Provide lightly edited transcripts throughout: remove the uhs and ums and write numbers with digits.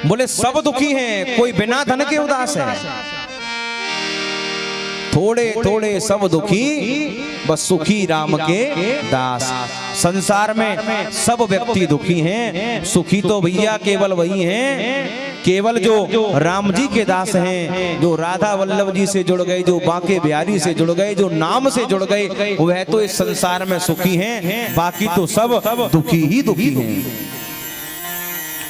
बोले सब दुखी हैं, कोई बिना धन के उदास है। थोड़े थोड़े सब दुखी, बस सुखी राम के दास। संसार में सब व्यक्ति दुखी हैं, सुखी तो भैया केवल वही हैं, केवल जो राम जी के दास हैं, जो राधा वल्लभ जी से जुड़ गए, जो बांके बिहारी से जुड़ गए, जो नाम से जुड़ गए, वह तो इस संसार में सुखी हैं, बाकी तो सब दुखी ही दुखी हैं।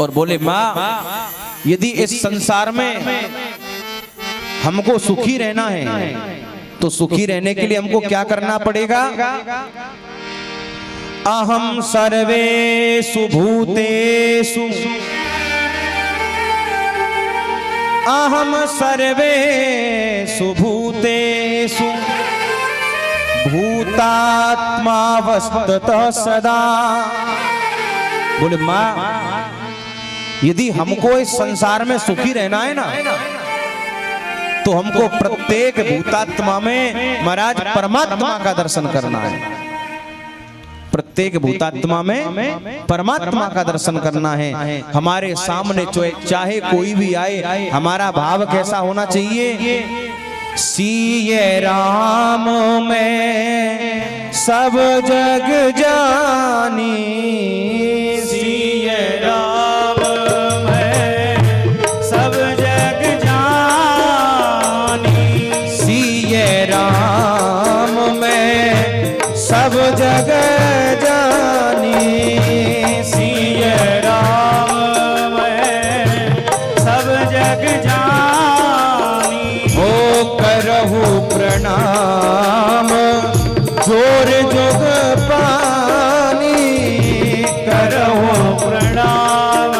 और बोले माँ, यदि इस संसार में हमको सुखी रहना है तो सुखी रहने के लिए हमको क्या करना पड़ेगा? अहम सर्वेषु भूतेषु, अहम सर्वेषु भूतेषु भूतात्मा वस्तुतः सदा। बोले माँ, यदि हमको इस संसार में सुखी रहना है ना, तो हमको प्रत्येक भूतात्मा में महाराज परमात्मा का दर्शन करना है। प्रत्येक भूतात्मा में परमात्मा का दर्शन करना है। हमारे सामने चाहे कोई भी आए, हमारा भाव कैसा होना चाहिए? सिये राम में सब जग जानी, सिये राम में सब जग जानी, सिये राम में सब जग जानी, सिये राम में सब जग जानी। हो करहु प्रणाम जोर जोग पानी, करहु प्रणाम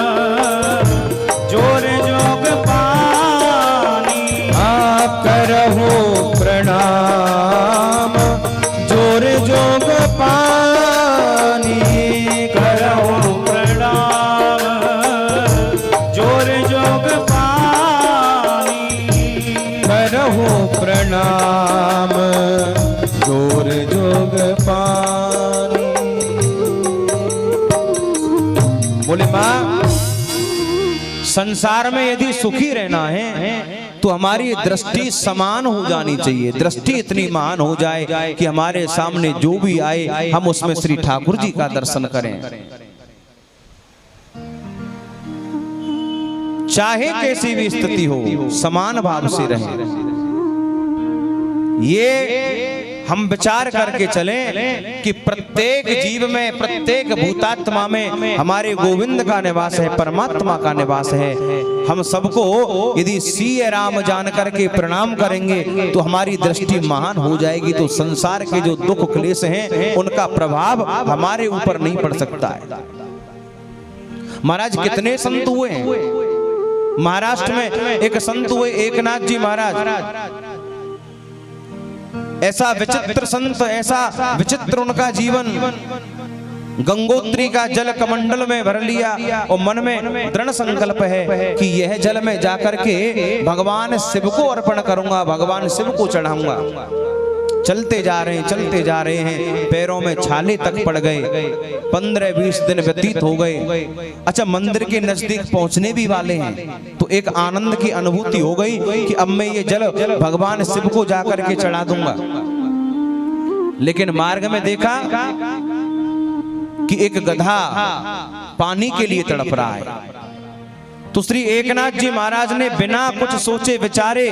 जोर जोग पानी। हाँ करहु प्रणाम जोर जोग पानी, करहु प्रणाम जोर जोग पानी, करहु प्रणाम जोर जोग पानी। बोले माँ, संसार में यदि सुखी रहना है तो हमारी दृष्टि समान हो जानी चाहिए। दृष्टि इतनी महान हो जाए कि हमारे सामने जो भी आए, हम उसमें श्री ठाकुर जी का दर्शन करें। चाहे कैसी भी स्थिति हो, समान भाव से रहें। ये हम विचार करके चलें कि प्रत्येक जीव में, प्रत्येक भूतात्मा में हमारे गोविंद का निवास है, परमात्मा का निवास है। हम सबको यदि सिये राम जान करके प्रणाम करेंगे तो हमारी दृष्टि महान हो जाएगी, तो संसार के जो दुख क्लेश हैं उनका प्रभाव हमारे ऊपर नहीं पड़ सकता है। महाराज कितने संत हुए हैं महाराष्ट्र में। एक संत हुए एकनाथ जी महाराज, ऐसा विचित्र संत, ऐसा विचित्र उनका जीवन। गंगोत्री का जल कमंडल में भर लिया और मन में दृढ़ संकल्प है कि यह जल में जाकर के भगवान शिव को अर्पण करूंगा, भगवान शिव को चढ़ाऊंगा। चलते जा रहे हैं, चलते जा रहे हैं, पैरों में छाले तक पड़ गए। 15-20 दिन व्यतीत हो गए। अच्छा, मंदिर के नजदीक पहुंचने भी वाले हैं तो एक आनंद की अनुभूति हो गई कि अब मैं ये जल भगवान शिव को जाकर के चढ़ा दूंगा। लेकिन मार्ग में देखा कि एक गधा पानी के लिए तड़प रहा है। तो श्री एकनाथ जी महाराज ने बिना कुछ सोचे विचारे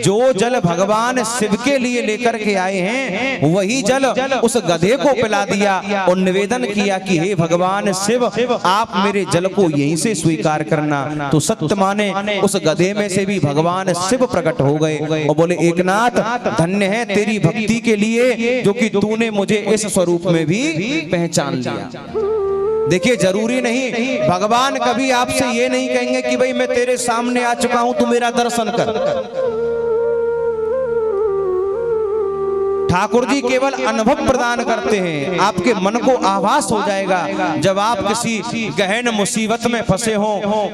जो जल भगवान शिव के लिए लेकर के आए हैं वही जल उस गधे को पिला दिया और निवेदन किया कि हे भगवान शिव, आप मेरे जल को यहीं से स्वीकार करना। तो सत्य माने उस गधे में से भी भगवान शिव प्रकट हो गए और बोले, एकनाथ धन्य है तेरी भक्ति के लिए जो कि तूने मुझे इस स्वरूप में भी पहचान लिया। देखिए, जरूरी नहीं, भगवान कभी आपसे ये नहीं कहेंगे कि भाई मैं तेरे सामने आ चुका हूं, तू मेरा दर्शन कर। ठाकुर जी केवल अनुभव प्रदान करते हैं, आपके मन को आभास हो जाएगा। जब आप किसी गहन मुसीबत में फंसे हो,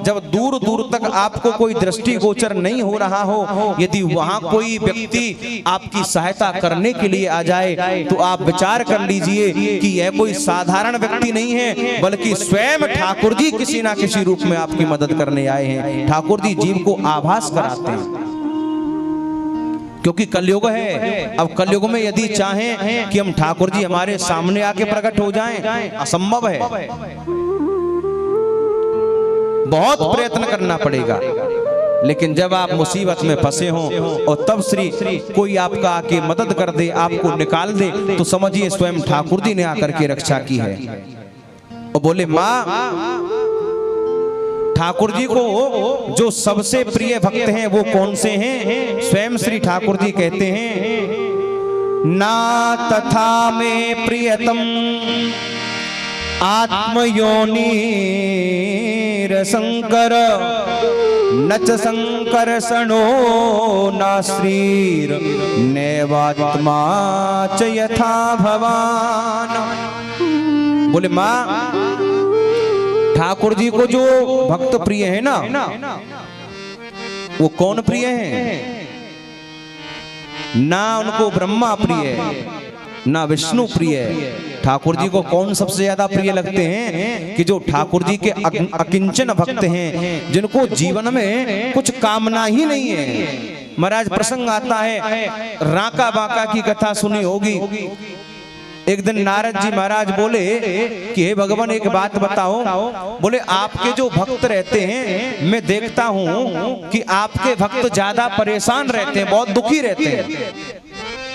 जब दूर दूर तक आपको कोई दृष्टि गोचर नहीं हो रहा हो, यदि वहां कोई व्यक्ति आपकी सहायता करने के लिए आ जाए तो आप विचार कर लीजिए कि यह कोई साधारण व्यक्ति नहीं है, बल्कि स्वयं ठाकुर जी किसी ना किसी रूप में आपकी मदद करने आए हैं। ठाकुर जी जीव को आभास कराते हैं, क्योंकि कलयुग है। अब कलयुग में यदि चाहें कि हम ठाकुर जी हमारे सामने आके प्रकट हो जाएं, असंभव है, बहुत प्रयत्न करना पड़ेगा। लेकिन जब आप मुसीबत में फंसे हो और तब श्री कोई आपका आके मदद कर दे, आपको निकाल दे, तो समझिए स्वयं ठाकुर जी ने आकर के रक्षा की है। और बोले माँ, ठाकुर जी को जो सबसे प्रिय भक्त हैं वो कौन से हैं? स्वयं श्री ठाकुर जी कहते हैं, ना तथा में प्रियतम आत्मयोनि शंकर नच संकर्षणो ना श्रीर नैवात्मा च यथा भवान। बोले माँ, ठाकुर जी को जो भक्त प्रिय है ना, वो कौन प्रिय है? ना उनको ब्रह्मा प्रिय है, ना विष्णु प्रिय है। ठाकुर जी को कौन सबसे ज्यादा प्रिय लगते हैं? कि जो ठाकुर जी के अकिंचन भक्त हैं, जिनको जीवन में कुछ कामना ही नहीं है। महाराज प्रसंग आता है, राका बाका की कथा सुनी होगी। एक दिन नारद जी महाराज बोले कि हे भगवान, एक बात बताओ। बोले आपके जो भक्त रहते हैं, मैं देखता हूं कि आपके भक्त ज्यादा परेशान रहते हैं, बहुत दुखी रहते हैं,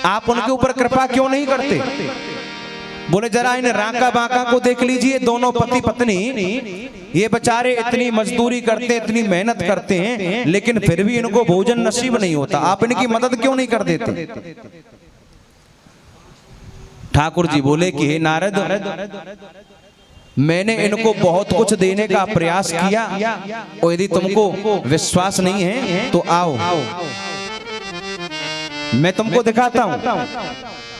आप उनके ऊपर कृपा क्यों नहीं करते? बोले जरा इन राका बाका को देख लीजिए, दोनों पति पत्नी, ये बेचारे इतनी मजदूरी करते हैं, इतनी मेहनत करते हैं, लेकिन फिर भी इनको भोजन नसीब नहीं होता, आप इनकी मदद क्यों नहीं कर देते? ठाकुर जी बोले कि हे नारद, मैंने इनको बहुत कुछ देने का प्रयास किया, और यदि तुमको विश्वास नहीं है तो आओ, मैं तुमको दिखाता हूं।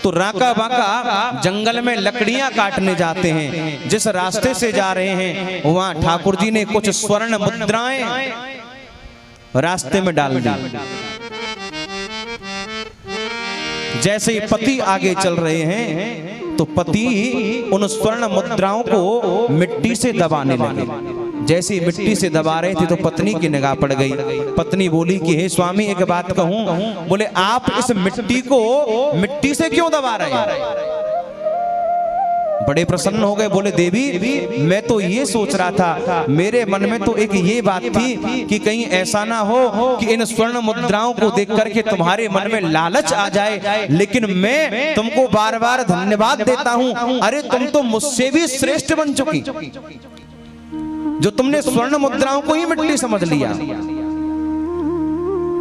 तो राका बाका जंगल में लकड़ियां काटने जाते हैं। जिस रास्ते से जा रहे हैं वहां ठाकुर जी ने कुछ स्वर्ण मुद्राएं रास्ते में डाल दी। जैसे ही पति आगे चल रहे हैं तो पति उन स्वर्ण मुद्राओं को मिट्टी से दबाने लगे। जैसे ही मिट्टी से दबा रहे थे तो पत्नी की निगाह पड़ गई। पत्नी बोली कि हे स्वामी, एक बात कहूं। बोले आप इस मिट्टी को मिट्टी से क्यों दबा रहे हैं? बड़े प्रसन्न हो गए। बोले देवी, मैं तो ये सोच रहा था, मेरे मन में तो एक ये बात थी कि कहीं ऐसा ना हो कि इन स्वर्ण मुद्राओं को देख करके तुम्हारे मन में लालच आ जाए, लेकिन मैं तुमको बार बार धन्यवाद देता हूं। अरे तुम तो मुझसे भी श्रेष्ठ बन चुकी, जो तुमने स्वर्ण मुद्राओं को ही मिट्टी समझ लिया।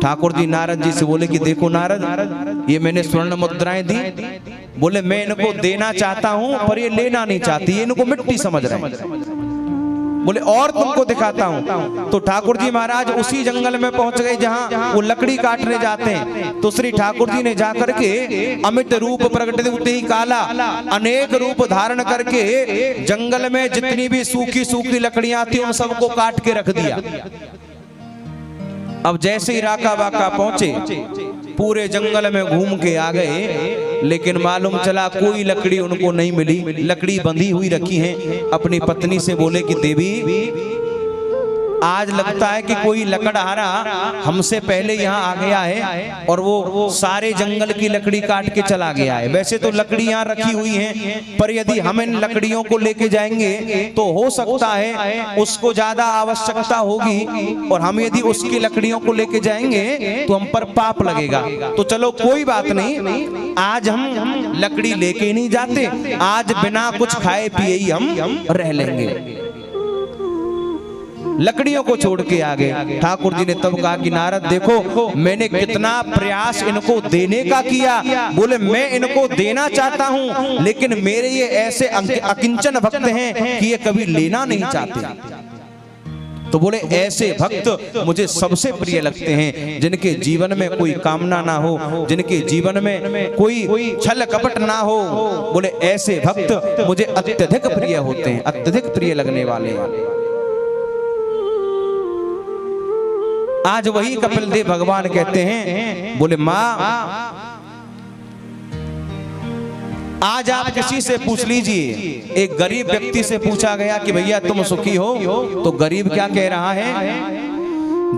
ठाकुर जी नारद जी से बोले कि देखो नारद, ये मैंने स्वर्ण मुद्राएं दी। बोले मैं इनको देना चाहता हूं, पर ये लेना नहीं चाहती, ये इनको मिट्टी समझ रहे हैं। बोले और तुमको दिखाता हूं। तो ठाकुर जी महाराज उसी जंगल में पहुंच गए जहां वो लकड़ी काटने जाते हैं। तो श्री ठाकुर जी ने जाकर के अमित रूप प्रकट होते ही काला अनेक रूप धारण करके जंगल में जितनी भी सूखी सूखी लकड़ियां थी उन सबको काट के रख दिया। अब जैसे ही राका बाका पहुंचे, पूरे जंगल में घूम के आ गए, लेकिन मालूम चला कोई लकड़ी उनको नहीं मिली। लकड़ी बंधी हुई रखी है। अपनी पत्नी से बोले कि देवी, आज लगता है कि कोई लकड़हारा हमसे पहले यहाँ आ गया है और वो सारे जंगल की लकड़ी काट के चला गया है। वैसे तो लकड़ी यहाँ रखी हुई है, पर यदि हम इन लकड़ियों को लेके जाएंगे तो हो सकता है उसको ज्यादा आवश्यकता होगी, और हम यदि उसकी लकड़ियों को लेके जाएंगे तो हम पर पाप लगेगा। तो चलो कोई बात नहीं, आज हम लकड़ी लेके नहीं जाते, आज बिना कुछ खाए पिए ही हम रह लेंगे। लकड़ियों को छोड़ के आ गए। ठाकुर जी ने तब कहा कि नारद देखो, मैंने कितना प्रयास इनको देने का किया। बोले मैं इनको देना चाहता हूं, लेकिन मेरे ये ऐसे अकिंचन भक्त हैं कि ये कभी लेना नहीं चाहते। तो बोले ऐसे भक्त मुझे सबसे प्रिय लगते हैं, जिनके जीवन में कोई कामना ना हो, जिनके जीवन में कोई छल कपट ना हो। बोले ऐसे भक्त मुझे अत्यधिक प्रिय होते हैं, अत्यधिक प्रिय लगने वाले। आज वही कपिल देव भगवान कहते हैं, बोले माँ आज आप किसी से पूछ लीजिए, एक गरीब व्यक्ति से पूछा गया कि भैया तुम सुखी हो, तो गरीब क्या कह रहा है?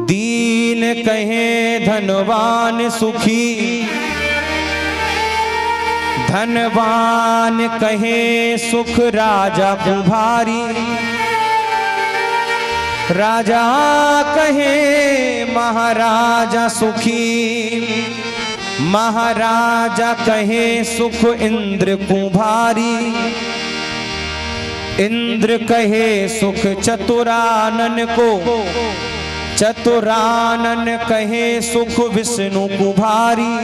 दीन कहे धनवान सुखी, धनवान कहे सुख राजा कुम्हारी, राजा कहे महाराजा सुखी, महाराजा कहे सुख इंद्र कुम्हारी, इंद्र कहे सुख चतुरानन को, चतुरानन कहे सुख विष्णु कुम्हारी,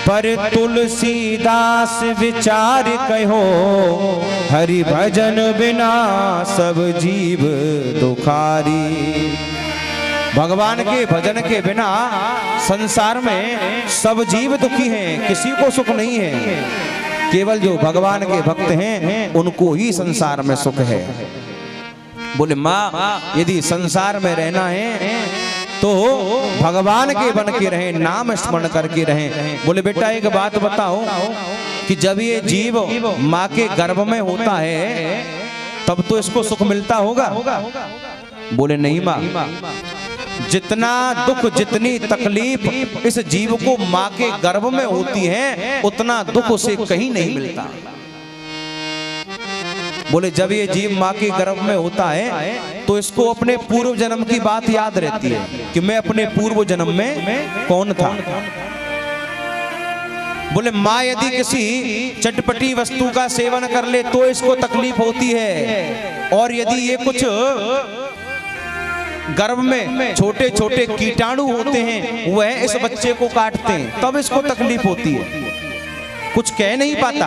पर तुलसीदास विचार कहो, हरि भजन बिना सब जीव दुखारी। भगवान के भजन के बिना संसार में सब जीव दुखी हैं, किसी को सुख नहीं है। केवल जो भगवान के भक्त हैं उनको ही संसार में सुख है। बोले माँ यदि संसार में रहना है तो भगवान के बन के रहें, नाम स्मरण करके रहें। बोले बेटा एक बात बताओ कि जब ये जीव माँ के गर्भ में होता है तब तो इसको सुख मिलता होगा? बोले नहीं माँ, जितना दुख जितनी तकलीफ इस जीव को माँ के गर्भ में होती है उतना दुख उसे कहीं नहीं मिलता। बोले जब ये जीव माँ के गर्भ में होता है तो इसको अपने पूर्व जन्म की बात याद रहती है कि मैं अपने पूर्व जन्म में कौन था। बोले माँ यदि किसी चटपटी वस्तु का सेवन कर ले तो इसको तकलीफ होती है, और यदि ये कुछ गर्भ में छोटे छोटे कीटाणु होते हैं वह इस बच्चे को काटते हैं तब इसको तकलीफ होती है। कुछ कह नहीं पाता,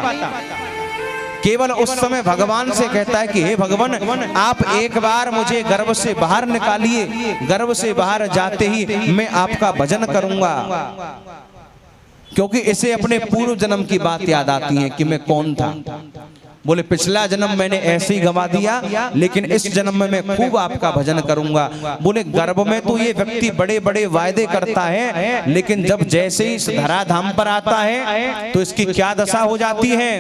केवल उस समय भगवान से कहता है कि हे भगवान आप एक बार मुझे गर्भ से बाहर निकालिए, गर्भ से बाहर जाते ही मैं आपका भजन करूंगा। क्योंकि इसे अपने पूर्व जन्म की बात याद आती है कि मैं कौन था। बोले पिछला जन्म मैंने ऐसे ही गवा दिया, लेकिन इस जन्म में मैं खूब आपका भजन करूंगा। बोले गर्भ में तो ये व्यक्ति बड़े बड़े वायदे करता है, लेकिन जब जैसे ही इस धराधाम पर आता है तो इसकी क्या दशा हो जाती है?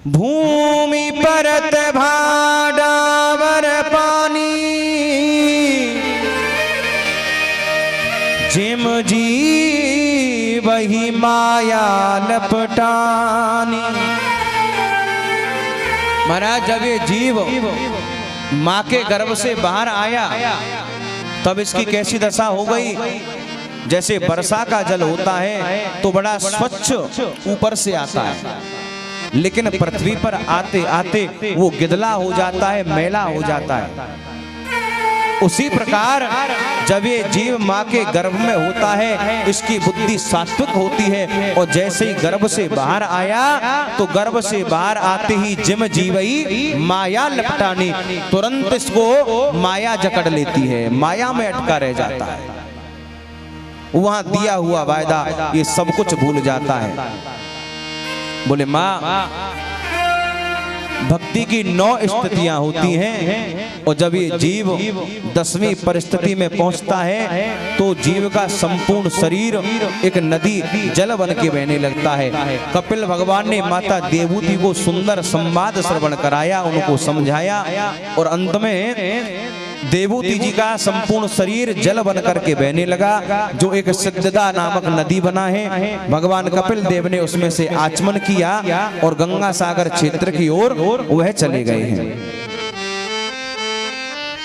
भूमि परत भाडावर पानी, जिम जी वही माया लपटानी। महाराज जब ये जीव माँ के गर्भ से बाहर आया तब इसकी कैसी दशा हो गई? जैसे वर्षा का जल होता है तो बड़ा स्वच्छ ऊपर से आता है, लेकिन पृथ्वी पर आते आते वो गिदला हो जाता है, मैला हो जाता है। उसी प्रकार जब ये जीव माँ के गर्भ में होता है इसकी बुद्धि सात्विक होती है, और जैसे ही गर्भ से बाहर आया तो गर्भ से बाहर आते ही जिम जीवई माया लपटानी, तुरंत इसको माया जकड़ लेती है, माया में अटका रह जाता है। वहां दिया हुआ वायदा ये सब कुछ भूल जाता है। बोले माँ भक्ति की 9 स्थितियां होती हैं, और जब ये जीव 10वीं परिस्थिति में पहुंचता है तो जीव का संपूर्ण शरीर एक नदी जल बन के बहने लगता है। कपिल भगवान ने माता देवहूति को सुंदर संवाद श्रवण कराया, उनको समझाया, और अंत में देवहूति जी का संपूर्ण शरीर जल बन करके बहने लगा, जो एक सिद्धदा नामक नदी बना है। भगवान कपिल देव ने उसमें से आचमन किया और गंगा सागर क्षेत्र की ओर वह चले गए हैं।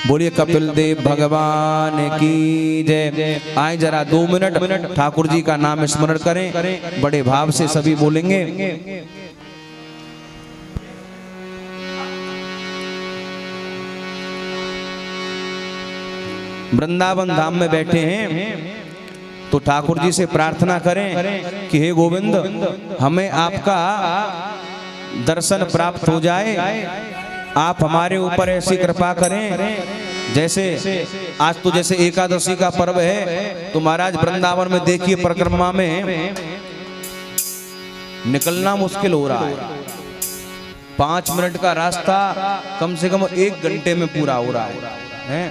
बोलिए कपिल देव भगवान की जय। आए जरा 2 मिनट ठाकुर जी का नाम स्मरण करें, बड़े भाव से सभी बोलेंगे। वृंदावन धाम में बैठे हैं तो ठाकुर जी से प्रार्थना करें कि हे गोविंद हमें आपका दर्शन प्राप्त हो जाए, आप हमारे ऊपर ऐसी कृपा करें जैसे आज तो जैसे एकादशी का पर्व है, तो महाराज वृंदावन में देखिए परिक्रमा में निकलना मुश्किल हो रहा है। 5 मिनट का रास्ता कम से कम 1 घंटे में पूरा हो रहा है।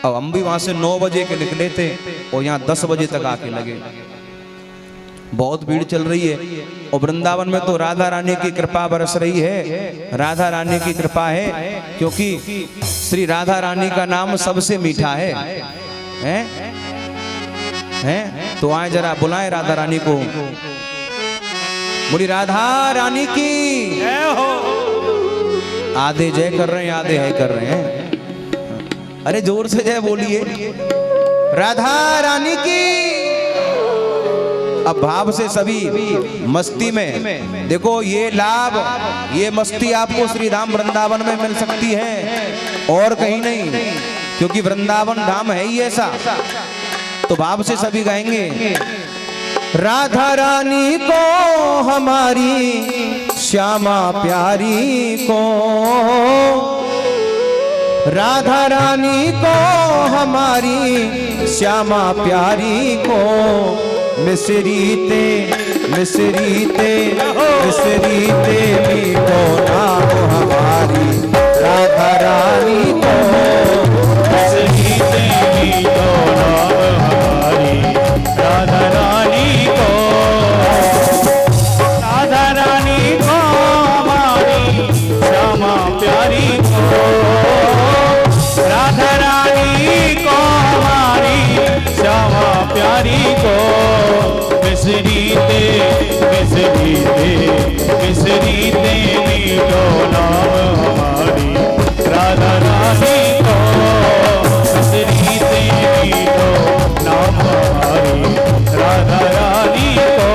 अब हम भी वहां से 9 बजे के निकले थे और यहाँ 10 बजे तक आके लगे। बहुत भीड़ चल रही है। और वृंदावन में तो राधा रानी की कृपा बरस रही है। राधा रानी की कृपा है, क्योंकि श्री राधा रानी का नाम सबसे मीठा है। हैं? तो आए जरा बुलाएं राधा रानी को। बोली राधा रानी की। आधे जय कर रहे हैं, आधे है कर रहे हैं। अरे जोर से जय बोलिए, राधा रानी की। अब भाव से सभी मस्ती में। देखो ये लाभ, ये मस्ती आपको श्री धाम वृंदावन में मिल सकती है और कहीं नहीं, क्योंकि वृंदावन धाम है ही ऐसा। तो भाव से सभी गाएंगे, राधा रानी को हमारी श्यामा प्यारी को, राधा रानी को हमारी श्यामा प्यारी को, मिसरीते मिसरीते मिसरीते मीठो नाम हमारी राधा रानी को, मिसरीते मीठो नाम हमारी राधा रानी को, राधा रानी को हमारी श्यामा प्यारी को, राधा रानी को हमारी श्यामा प्यारी को, मिसरीते मिसरीते मिसरीते मीठो नाम हमारी राधा रानी को, मिसरीते मीठो नाम हमारी राधा रानी को।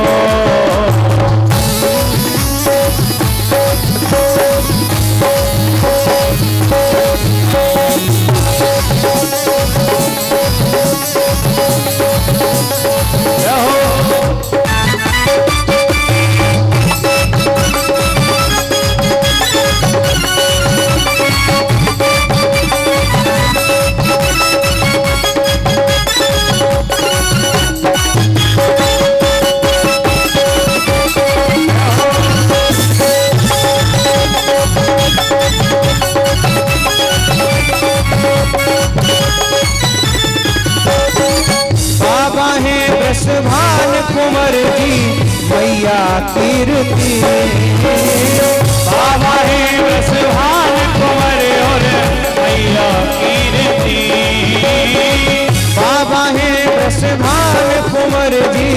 भान कुंवर जी मैया कीर्ति, बाबा है भान कुंवर और मैया कीर्ति, बाबा है भान कुंवर जी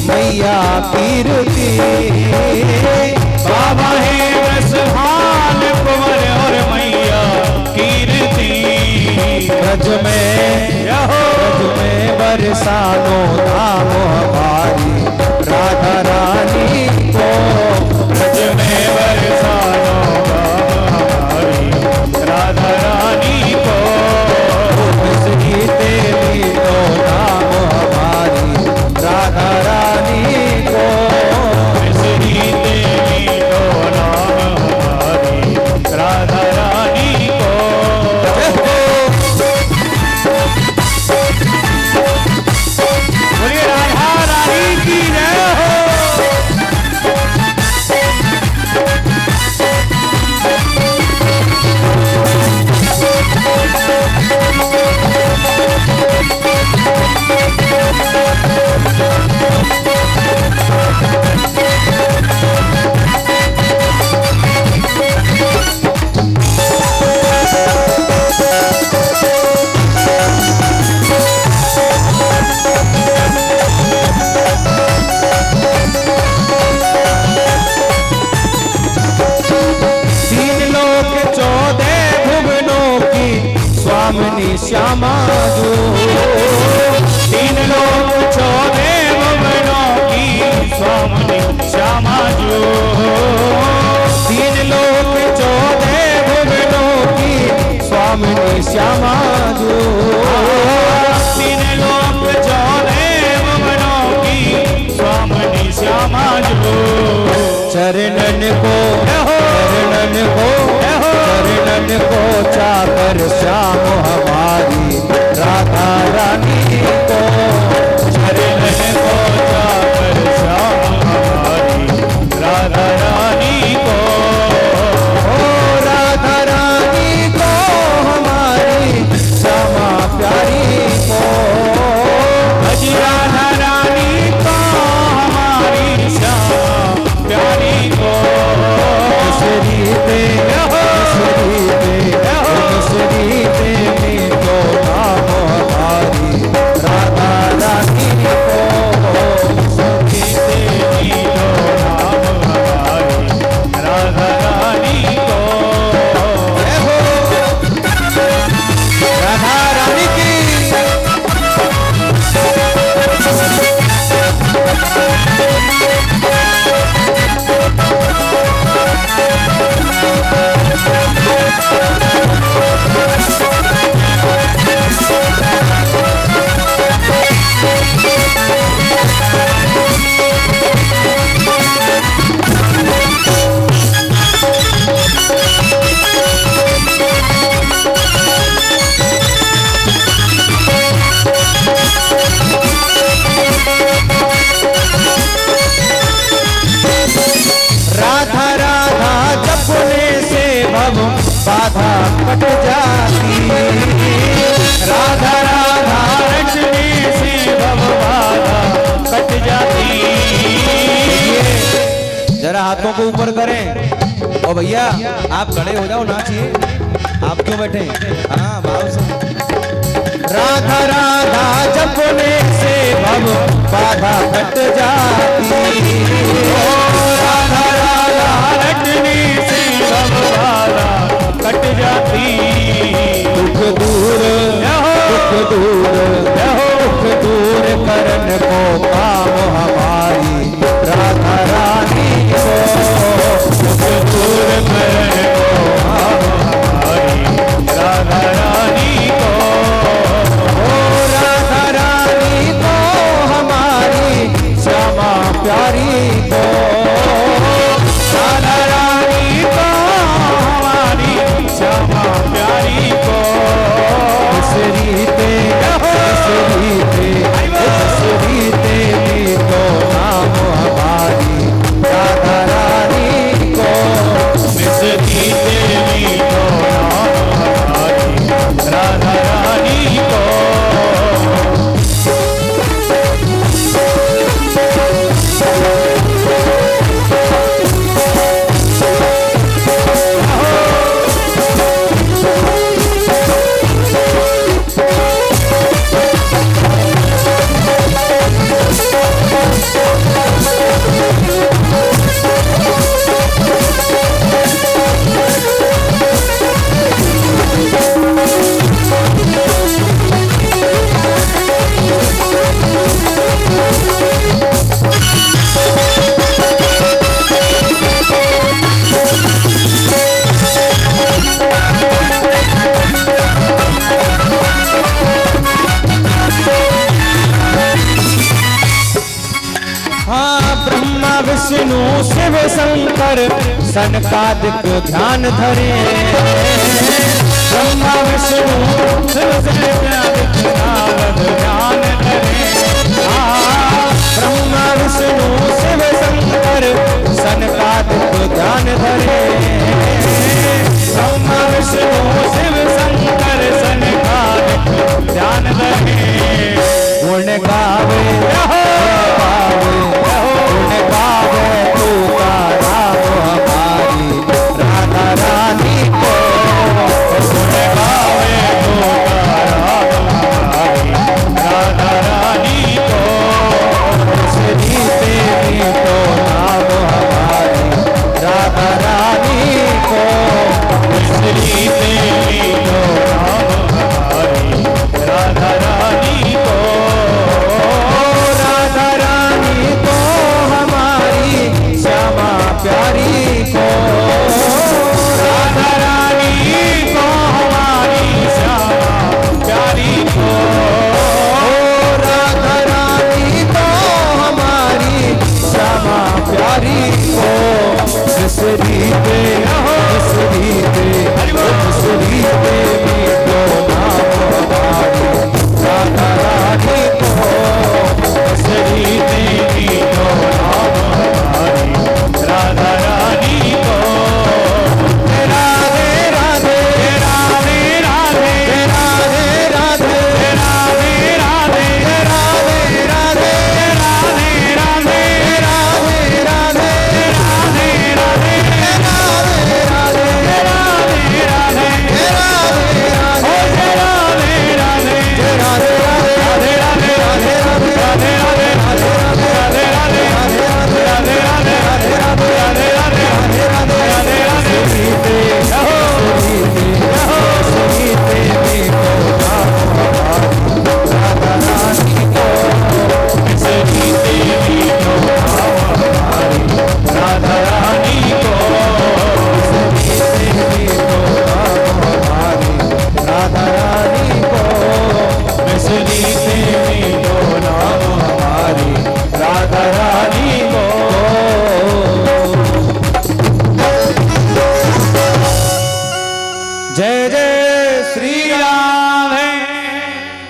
मैया कीर्ति, बाबा है भान कुंवर और मैया कीर्ति, ब्रज में बरसानो धाम हमारी राधा रानी को, ब्रज में बरसानो धाम हमारी राधा रानी को, मिसरीते मीठो नाम हमारी राधा रानी को, मिसरीते मीठो नाम हमारी राधा रानी को। श्यामा जो 3 लोक 14 भुवनों की स्वामिनी श्यामा जो, 3 लोक 14 भुवनों की स्वामिनी श्यामा जो, 3 लोक 14 भुवनों की स्वामिनी श्यामा जो, चरणन को चाकर श्याम हमारा कट जाती। राधा राधा रटने से भव बाधा कट जाती। जरा हाथों को ऊपर करें। और भैया आप खड़े हो जाओ, नाचिए। आप क्यों बैठे? हाँ भाव से। राधा राधा जपने से भव बाधा कट जाती। राधा राधा रटने से भव बाधा कट जाती। दुख दूर दुख दूर करने को काम हमारी राधा रानी को। दुख दूर करने को काम हमारी राधा रानी को। राधा रानी को हमारी श्यामा प्यारी को। राधा रानी को हमारी श्यामा प्यारी को। रीते भी तो नाम हमारी राधा रानी को। देवी को नाम हमारी राधा रानी को। विष्णु शिव शंकर सनकादिक ध्यान धरे। ब्रह्मा विष्णु शिव सनकादिक ध्यान धरे। ब्रह्मा विष्णु शिव शंकर सनकादिक ध्यान धरे। ब्रह्मा विष्णु शिव शंकर सनकादिक ध्यान धरे। गुण गावे राधा रानी को। राधा रानी को। श्री देवी को नाम हमारी राधा रानी को। श्री देवी को नाम हमारी राधा रानी को। राधा रानी को हमारी श्यामा प्यारी को। राधा रानी को हमारी श्यामा प्यारी को। राधा रानी को हमारी श्यामा प्यारी को। श्री देवी को नाम हमारी राधा रानी को। श्री देवी को नाम हमारी राधा रानी को। राधे राधे राधे राधे राधे राधे राधे राधे राधे राधे राधे राधे राधे राधे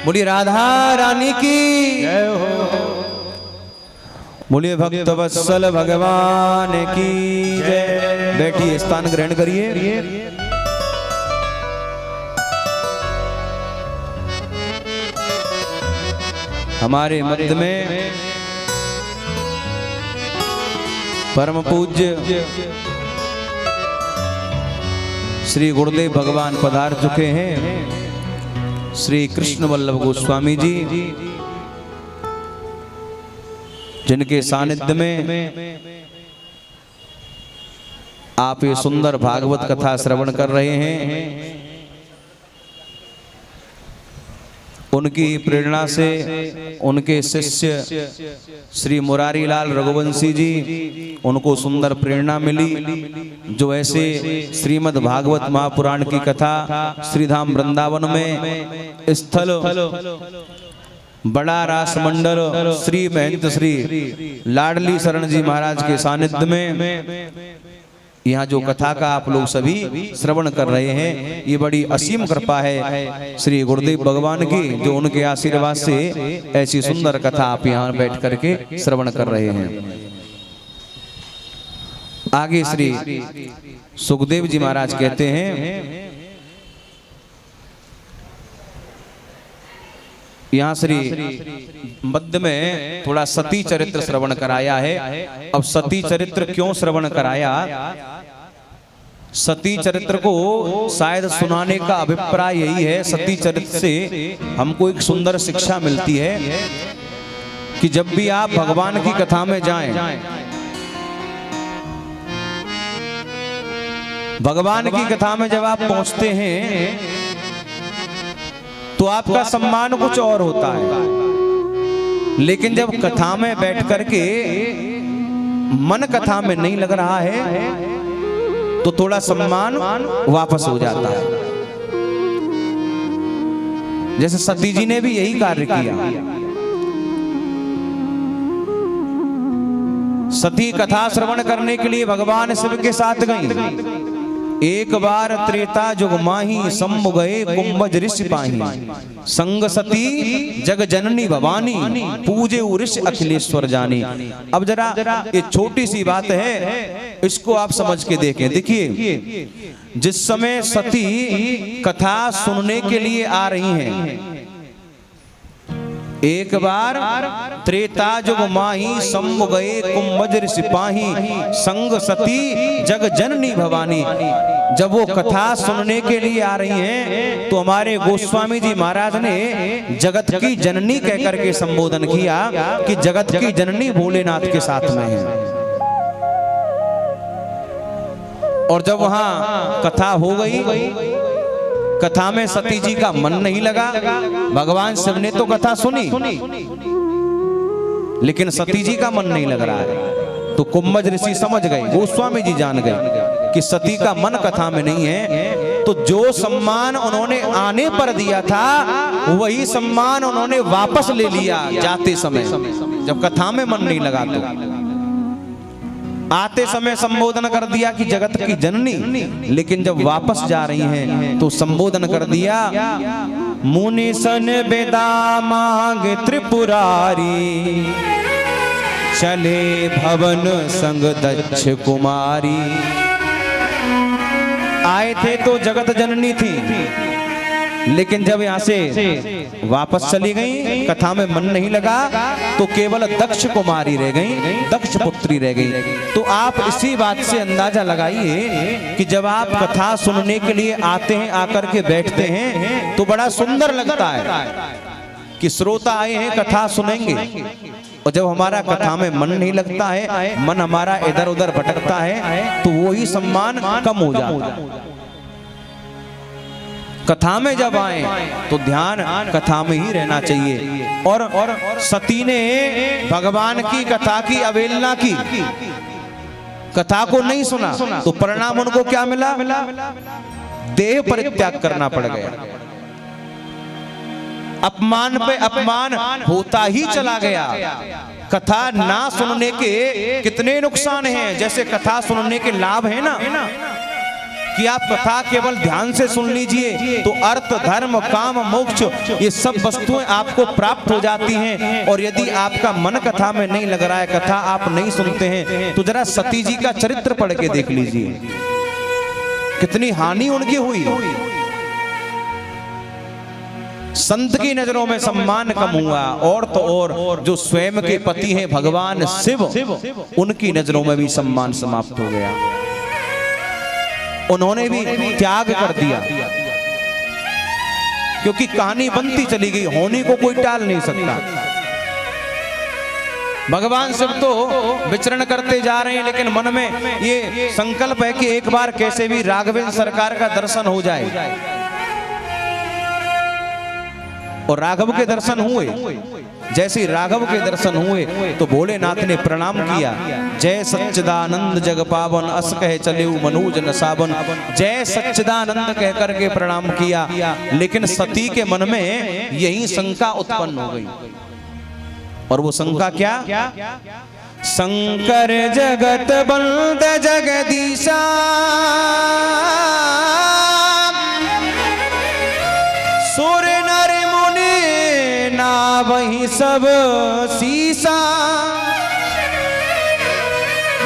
बोलिए राधा रानी की जय हो। बोलिए भक्त वत्सल भगवान की जय। बैठिए, स्थान ग्रहण करिए। हमारे मध्य में परम पूज्य श्री गुरुदेव भगवान पधार चुके हैं। श्री कृष्ण वल्लभ गोस्वामी जी, जिनके सानिध्य में आप ये सुंदर भागवत कथा श्रवण कर रहे हैं, उनकी प्रेरणा से उनके शिष्य श्री मुरारी लाल रघुवंशी जी, उनको सुंदर प्रेरणा मिली, जो ऐसे श्रीमद् भागवत महापुराण की कथा श्रीधाम वृंदावन में स्थल बड़ा रास मंडल श्री महंत श्री लाडली शरण जी महाराज के सानिध्य में यहाँ जो कथा का आप लोग सभी श्रवण कर रहे हैं, ये बड़ी असीम कृपा है श्री गुरुदेव भगवान की, जो उनके आशीर्वाद से ऐसी सुंदर कथा आप यहाँ बैठ करके श्रवण कर रहे हैं। आगे श्री सुखदेव जी महाराज कहते हैं, यहाँ श्री मध्य में थोड़ा सती चरित्र श्रवण कराया है। अब सती चरित्र क्यों श्रवण कराया? सती चरित्र को शायद सुनाने का अभिप्राय यही है, सती चरित्र से हमको एक सुंदर शिक्षा मिलती है कि जब भी आप भगवान की कथा में जाएं, भगवान की कथा में जब आप पहुंचते हैं तो आपका सम्मान कुछ और होता है, लेकिन जब कथा में बैठ करके मन कथा में नहीं लग रहा है तो थोड़ा सम्मान वापस हो जाता है। जैसे सती जी ने भी यही कार्य किया। सती कथा श्रवण करने के लिए भगवान शिव के साथ गई। एक बार त्रेता जुग माही सम्मु गए कुंभज ऋषि पाही, संग सती जग जननी भवानी पूजे ऋषि अखिलेश्वर जानी। अब जरा ये छोटी सी बात है, इसको आप समझ के देखें। देखिए, जिस समय सती कथा सुनने के लिए आ रही हैं, एक बार त्रेता जुग माही सम्मु गए कुंभज ऋषि पाही, संग सती जग जननी भवानी। जब वो कथा सुनने के लिए आ रही हैं तो हमारे गोस्वामी जी महाराज ने जगत की जननी कहकर के संबोधन किया कि जगत की जननी भोलेनाथ के साथ में है। और जब वहां कथा हो गई, कथा में सती जी का मन नहीं लगा। भगवान शिव ने तो कथा सुनी, लेकिन सती जी का मन नहीं लग रहा है। तो कुंभज ऋषि समझ गए, गोस्वामी जी जान गए कि सती का मन कथा में नहीं है। तो जो सम्मान उन्होंने आने पर दिया था, वही सम्मान उन्होंने वापस ले लिया जाते समय, जब कथा में मन नहीं लगा। तो आते समय संबोधन कर दिया कि जगत की जननी, लेकिन जब वापस जा रही हैं तो संबोधन कर दिया, मुनि सन बेदा मांग त्रिपुरारी, चले भवन संग दक्ष कुमारी। आए थे तो जगत जननी थी, लेकिन जब यहाँ से वापस चली गई, कथा में मन नहीं लगा, तो केवल दक्ष कुमारी रह गई, दक्ष पुत्री रह गई। तो आप इसी बात से अंदाजा लगाइए कि जब आप कथा सुनने के लिए आते हैं, आकर के बैठते हैं, तो बड़ा सुंदर लगता है कि श्रोता आए हैं, कथा सुनेंगे। और जब हमारा कथा में मन नहीं लगता है, मन हमारा इधर उधर भटकता है, तो वही सम्मान कम हो जाता है। कथा में जब आए तो ध्यान कथा में ही रहना चाहिए। और सती ने भगवान की कथा की अवहेलना की, कथा को नहीं सुना, तो परिणाम उनको क्या मिला? देह परित्याग करना पड़ गया। अपमान पे अपमान होता ही चला गया। कथा ना सुनने के कितने नुकसान हैं। जैसे कथा सुनने के लाभ है ना, कि आप कथा केवल ध्यान से सुन लीजिए तो अर्थ, धर्म, काम, मोक्ष ये सब वस्तुएं आपको प्राप्त हो जाती हैं। और यदि आपका मन कथा में नहीं लग रहा है, कथा आप नहीं सुनते हैं, तो जरा सती जी का चरित्र पढ़ के देख लीजिए, कितनी हानि उनकी हुई। संत की नजरों में सम्मान कम हुआ, और तो और जो स्वयं के पति हैं भगवान शिव, उनकी नजरों में भी सम्मान समाप्त हो गया। उन्होंने भी त्याग कर दिया, क्योंकि कहानी बनती चली गई, होने को कोई टाल नहीं सकता। भगवान शिव तो विचरण करते जा रहे हैं, लेकिन मन में ये संकल्प है कि एक बार कैसे भी राघवेंद्र सरकार का दर्शन हो जाए। और राघव के दर्शन हुए। जैसे राघव के दर्शन हुए तो भोलेनाथ ने प्रणाम किया। जय सच्चिदानंद जग पावन, अस कहे चले मनोज न सावन। जय सच्चिदानंद कह करके प्रणाम किया, लेकिन सती के मन में यही शंका उत्पन्न हो गई। और वो शंका क्या? शंकर जगत बंद जगदीशा, सुर नर मुनि ना वही सब सीसा।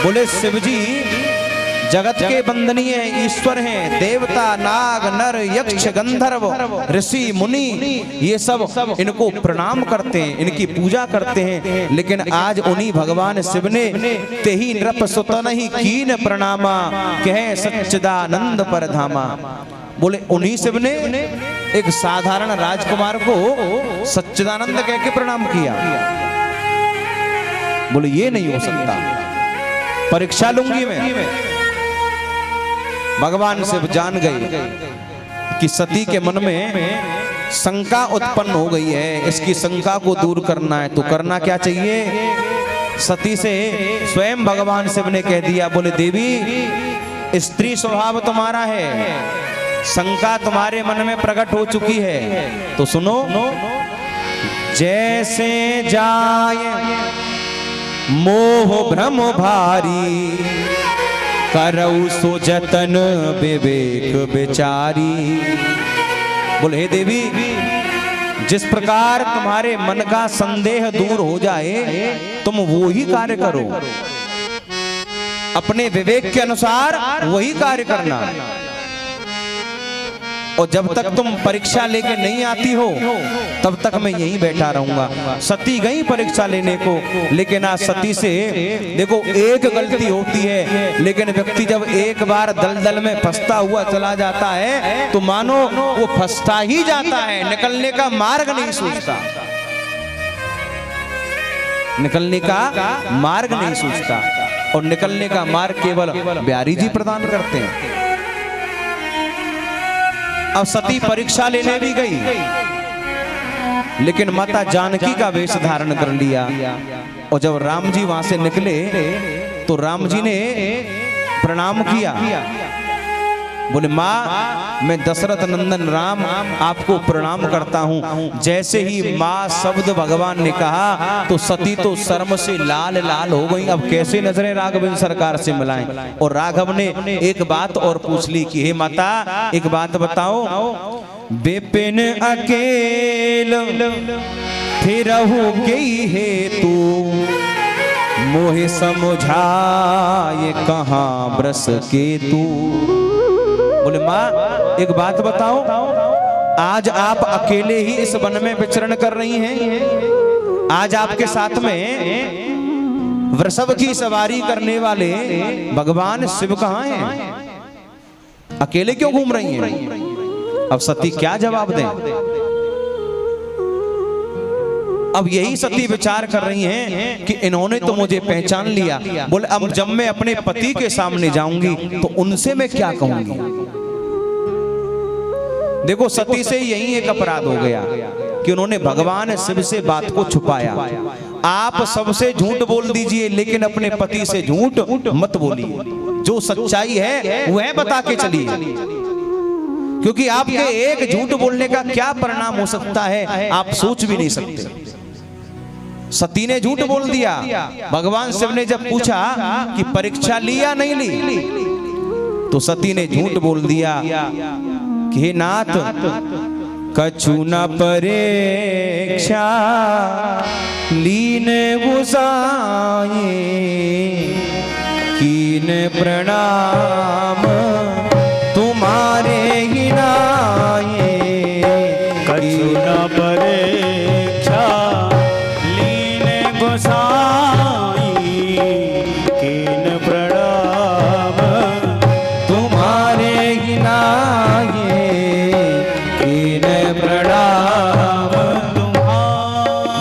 बोले शिव जी जगत के बंदनीय ईश्वर हैं, देवता नाग नर यक्ष गंधर्व ऋषि मुनि ये सब इनको प्रणाम करते हैं, इनकी पूजा करते हैं। लेकिन आज उन्हीं भगवान शिव ने तेहि नृप सुतन ही कीन प्रणामा, कहे सच्चिदानंद परधामा। बोले उन्हीं शिव ने एक साधारण राजकुमार को सच्चिदानंद कह के प्रणाम किया। बोले ये नहीं हो सकता, परीक्षा लूंगी मैं। भगवान शिव जान गए कि सती के मन में शंका उत्पन्न हो गई है, इसकी शंका को दूर करना है। तो करना क्या चाहिए? सती से स्वयं भगवान शिव ने कह दिया, बोले देवी स्त्री स्वभाव तुम्हारा है, शंका तुम्हारे मन में प्रकट हो चुकी है, तो सुनो। जैसे जाए मोह भ्रम भारी, करऊ सो जतन विवेक विचारी। बोले हे देवी, जिस प्रकार तुम्हारे मन का संदेह दूर हो जाए तुम वो ही कार्य करो, अपने विवेक के अनुसार वही कार्य करना। और जब तक तुम परीक्षा लेके नहीं आती हो तब तक मैं यहीं बैठा रहूंगा। सती गई परीक्षा लेने को, लेकिन आज सती से देखो एक गलती होती है, लेकिन व्यक्ति जब एक बार दलदल में फंसता हुआ चला जाता है तो मानो वो फंसता ही जाता है, निकलने का मार्ग नहीं सोचता, निकलने का मार्ग नहीं सोचता। और निकलने का मार्ग केवल बिहारी जी प्रदान करते हैं। अब सती परीक्षा लेने भी गई, लेकिन माता जानकी का वेश धारण कर लिया। और जब राम जी वहां से निकले तो राम जी ने प्रणाम किया। बोले माँ, मैं दशरथ नंदन राम आपको प्रणाम करता हूँ। जैसे ही माँ शब्द भगवान ने कहा तो सती तो शर्म से लाल लाल हो गई। अब कैसे नजरें राघवेंद्र सरकार से मिलाएं? और राघव ने एक बात और पूछ ली कि हे माता, एक बात बताओ, विपिन अकेल फिरहु गई है तू, मोहे समझाए कहाँ ब्रस के तू। बोले माँ, एक बात बताओ, आज आप अकेले ही इस वन में विचरण कर रही हैं, आज आपके साथ में वृषभ की सवारी करने वाले भगवान शिव कहाँ हैं? अकेले क्यों घूम रही हैं? अब सती क्या जवाब दें? अब यही सती विचार कर रही हैं कि इन्होंने तो मुझे पहचान लिया। बोले अब जब मैं अपने पति के सामने जाऊंगी तो उनसे मैं क्या कहूंगी? देखो सती से यही एक अपराध हो गया कि उन्होंने भगवान शिव से बात को छुपाया। आप सबसे झूठ बोल दीजिए, लेकिन अपने पति से झूठ मत बोलिए। जो सच्चाई है वह बता के चलिए, क्योंकि आपके एक झूठ बोलने का क्या परिणाम हो सकता है आप सोच भी नहीं सकते। सती ने झूठ बोल दिया। भगवान शिव ने जब पूछा कि परीक्षा ली या नहीं ली, तो सती ने झूठ बोल दिया कि हे नाथ, कछु न परीक्षा लीन गुसाए, कीन प्रणाम तुम्हारे ही नाये। कछु न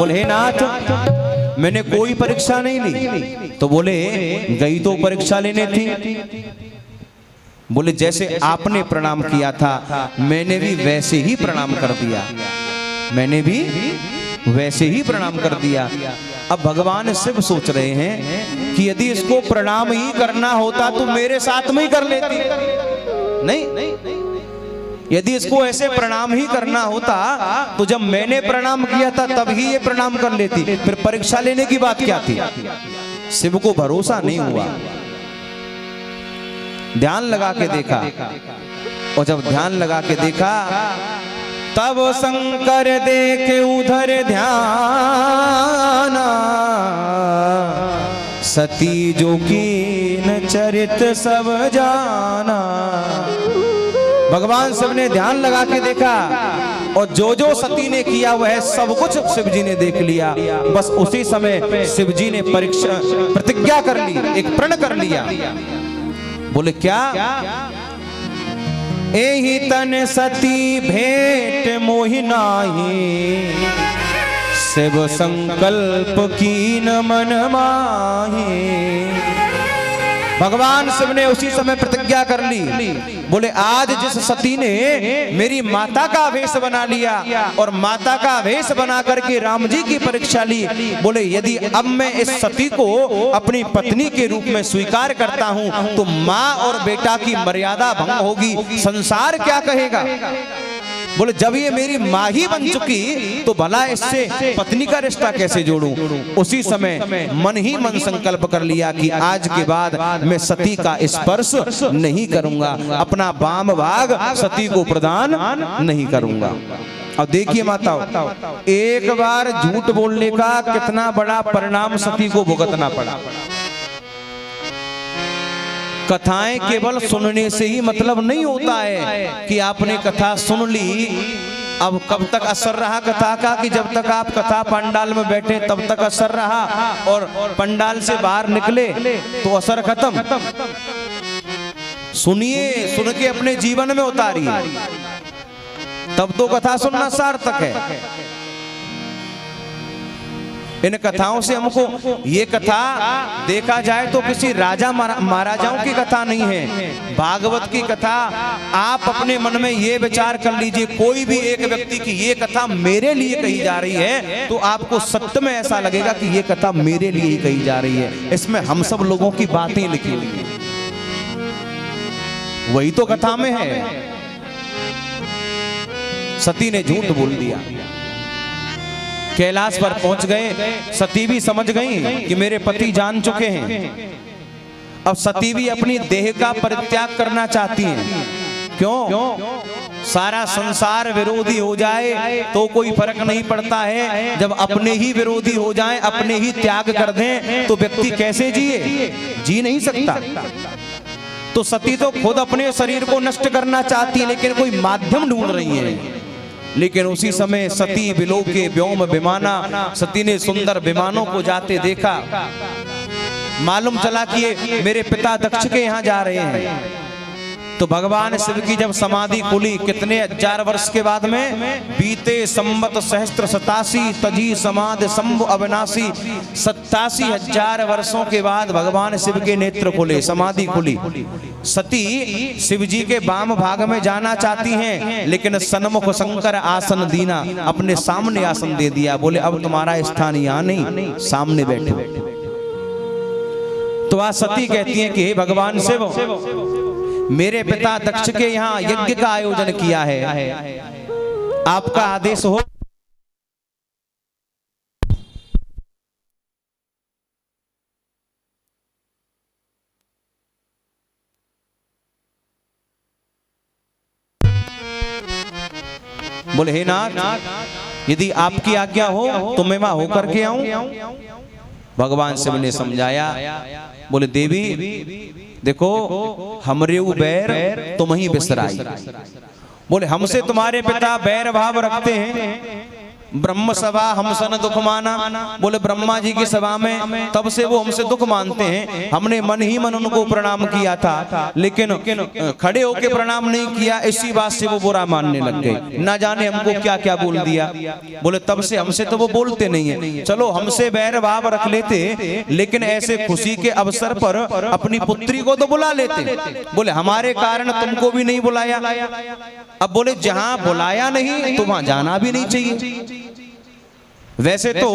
बोले हे नाथ, मैंने कोई परीक्षा नहीं ली। तो बोले गई तो परीक्षा लेने थी। बोले जैसे आपने प्रणाम किया था मैंने भी वैसे ही प्रणाम कर दिया, मैंने भी वैसे ही प्रणाम कर दिया। अब भगवान शिव सोच रहे हैं कि यदि इसको प्रणाम ही करना होता तो मेरे साथ में ही कर लेती। नहीं, यदि इसको ऐसे प्रणाम ही करना होता तो जब मैंने प्रणाम किया था तब ही ये प्रणाम कर लेती, फिर परीक्षा लेने की बात क्या थी। शिव को भरोसा नहीं हुआ, ध्यान लगा के देखा, और जब ध्यान लगा के देखा तब शंकर देखे उधर ध्यान, सती जो कीन चरित सब जाना। भगवान शिव ने ध्यान लगा के देखा और जो जो सती ने किया वह सब कुछ शिव जी ने देख लिया। बस उसी समय शिव जी ने प्रतिज्ञा कर ली, एक प्रण कर लिया। बोले क्या? एहि तन सती भेंट मोहि नाही, शिव संकल्प कीन मन माही। भगवान शिव ने उसी समय प्रतिज्ञा कर ली। बोले आज जिस सती ने मेरी माता का वेश बना लिया और माता का वेश बना करके राम जी की परीक्षा ली, बोले यदि अब मैं इस सती को अपनी पत्नी के रूप में स्वीकार करता हूं तो माँ और बेटा की मर्यादा भंग होगी, संसार क्या कहेगा। बोले जब ये मेरी माँ ही बन चुकी तो भला इससे पत्नी का रिश्ता कैसे जोड़ूं। उसी समय मन ही मन संकल्प कर लिया कि आज के बाद मैं सती का स्पर्श नहीं करूंगा, अपना वाम भाग सती को प्रदान नहीं करूंगा। अब देखिए माताओं, एक बार झूठ बोलने का कितना बड़ा परिणाम सती को भुगतना पड़ा। कथाएं केवल सुनने से ही मतलब नहीं होता है कि आपने कथा सुन ली। अब कब तक असर रहा कथा का, कि जब तक आप कथा पंडाल में बैठे तब तक असर रहा, और पंडाल से बाहर निकले तो असर खत्म। सुनिए, सुन के अपने जीवन में उतारिए, तब तो कथा सुनना सार्थक है। इन कथाओं से हमको, ये कथा देखा जाए तो किसी राजा महाराजाओं की कथा नहीं है, भागवत की कथा। आप अपने मन में ये विचार कर लीजिए, कोई भी एक व्यक्ति की ये कथा मेरे लिए कही जा रही है तो आपको सत्य में ऐसा लगेगा कि ये कथा मेरे लिए ही कही जा रही है, इसमें हम सब लोगों की बातें लिखी हुई हैं, वही तो कथा में है। सती ने झूठ बोल दिया, कैलाश पर पहुंच गए। सती भी समझ गई कि मेरे पति जान चुके हैं। अब सती भी अपनी देह का परित्याग करना चाहती हैं। क्यों? सारा संसार विरोधी हो जाए तो कोई फर्क नहीं पड़ता है, जब अपने ही विरोधी हो जाए, अपने ही त्याग कर दें तो व्यक्ति कैसे जिए? जी नहीं सकता। तो सती तो खुद अपने शरीर को नष्ट करना चाहती है, लेकिन कोई माध्यम ढूंढ रही है। लेकिन उसी समय सती विलोके व्योम विमाना, सती ने सुंदर विमानों को जाते देखा। मालूम चला कि ये मेरे पिता दक्ष के यहाँ जा रहे हैं। तो भगवान शिव की जब समाधि खुली, कितने 1000 वर्ष के बाद में, बीते संवत सहस्त्र 87 तजी समाधि शंभु अविनाशी, 87,000 वर्षों के बाद भगवान शिव के नेत्र खुले, समाधि खुली। सती शिव जी के वाम भाग में जाना चाहती हैं, लेकिन सन्मुख शंकर आसन दीना, अपने सामने आसन दे दिया। बोले अब तुम्हारा स्थान यहाँ नहीं, सामने बैठो। तो आज सती कहती हैं कि हे भगवान शिव, मेरे पिता दक्ष के यहाँ यज्ञ का आयोजन किया है, आपका आदेश हो। बोले हे नाथ, यदि आपकी आज्ञा हो तो मैं वहां होकर के आऊं। भगवान शिव ने समझाया। बोले देवी देखो, हमरे बैर तुम ही बिसराई। बोले हमसे तुम्हारे पिता बैर भाव रखते हैं, ब्रह्म सभा हम सन दुख माना। बोले ब्रह्मा जी की सभा में तब से वो हमसे दुख मानते हैं। हमने मन ही मन उनको प्रणाम किया था, लेकिन खड़े होके प्रणाम नहीं किया, इसी बात से वो बुरा मानने लग गए। ना जाने हमको क्या क्या बोल दिया। बोले तब से हमसे तो वो बोलते नहीं है। चलो हमसे बैर भाव रख लेते, लेकिन ऐसे खुशी के अवसर पर अपनी पुत्री को तो बुला लेते। बोले हमारे कारण तुमको भी नहीं बुलाया। अब बोले जहां बुलाया नहीं तो वहां जाना भी नहीं चाहिए। वैसे तो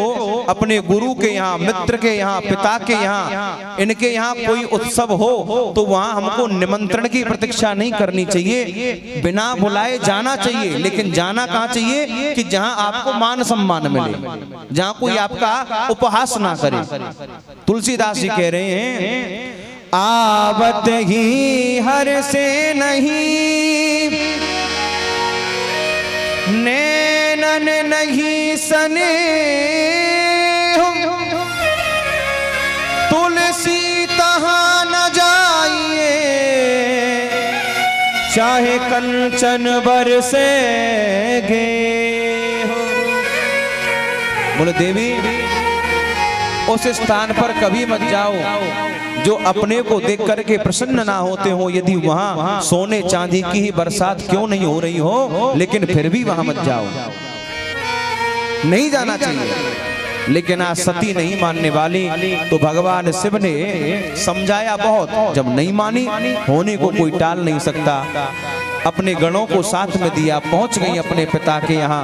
अपने गुरु के यहाँ, मित्र के यहाँ, पिता के यहाँ, इनके यहाँ कोई उत्सव हो तो वहां हमको निमंत्रण की प्रतीक्षा नहीं करनी चाहिए, बिना बुलाए जाना चाहिए। लेकिन जाना कहाँ चाहिए कि जहां आपको मान सम्मान मिले, जहां कोई आपका उपहास ना करे। तुलसीदास जी कह रहे हैं, आवत ही हर से नहीं, नैनन नहीं सने, तुलसी तहां न जाइए, चाहे कंचन बरसेगे। बोले देवी उस स्थान पर कभी मत जाओ जो अपने को देख करके प्रसन्न ना होते हो। यदि वहां सोने चांदी की ही बरसात क्यों नहीं हो रही हो, लेकिन फिर भी वहां मत जाओ, नहीं जाना चाहिए। लेकिन आज सती नहीं मानने वाली, तो भगवान शिव ने समझाया बहुत, जब नहीं मानी होने को कोई टाल नहीं सकता। अपने गणों को साथ में दिया, पहुंच गई अपने पिता के यहाँ।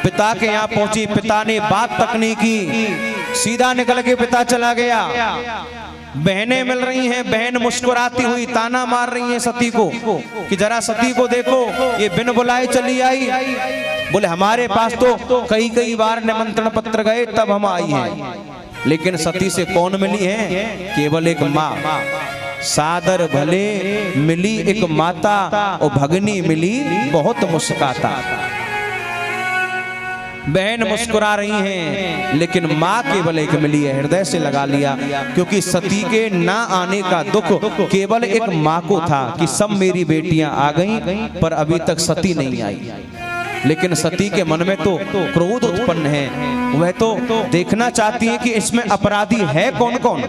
पिता के यहाँ पहुंची, पिता ने बात तक नहीं की, सीधा निकल के पिता चला गया। बहनें मिल रही हैं, बहन मुस्कुराती हुई ताना मार रही हैं सती को कि जरा सती को देखो, ये बिन बुलाए चली आई। बोले हमारे पास तो कई कई बार निमंत्रण पत्र गए तब हम आई हैं, लेकिन सती से कौन मिली है? केवल एक माँ। सादर भले मिली एक माता, और भगनी मिली बहुत मुस्काता। बहन मुस्कुरा रही हैं, लेकिन माँ केवल एक मिली है, हृदय से लगा लिया। क्योंकि सती के ना आने का दुख केवल एक माँ को था कि सब मेरी बेटियां आ गईं, पर अभी तक सती नहीं आई। लेकिन सती के मन में तो क्रोध उत्पन्न है, वह तो देखना चाहती है कि इसमें अपराधी है कौन कौन।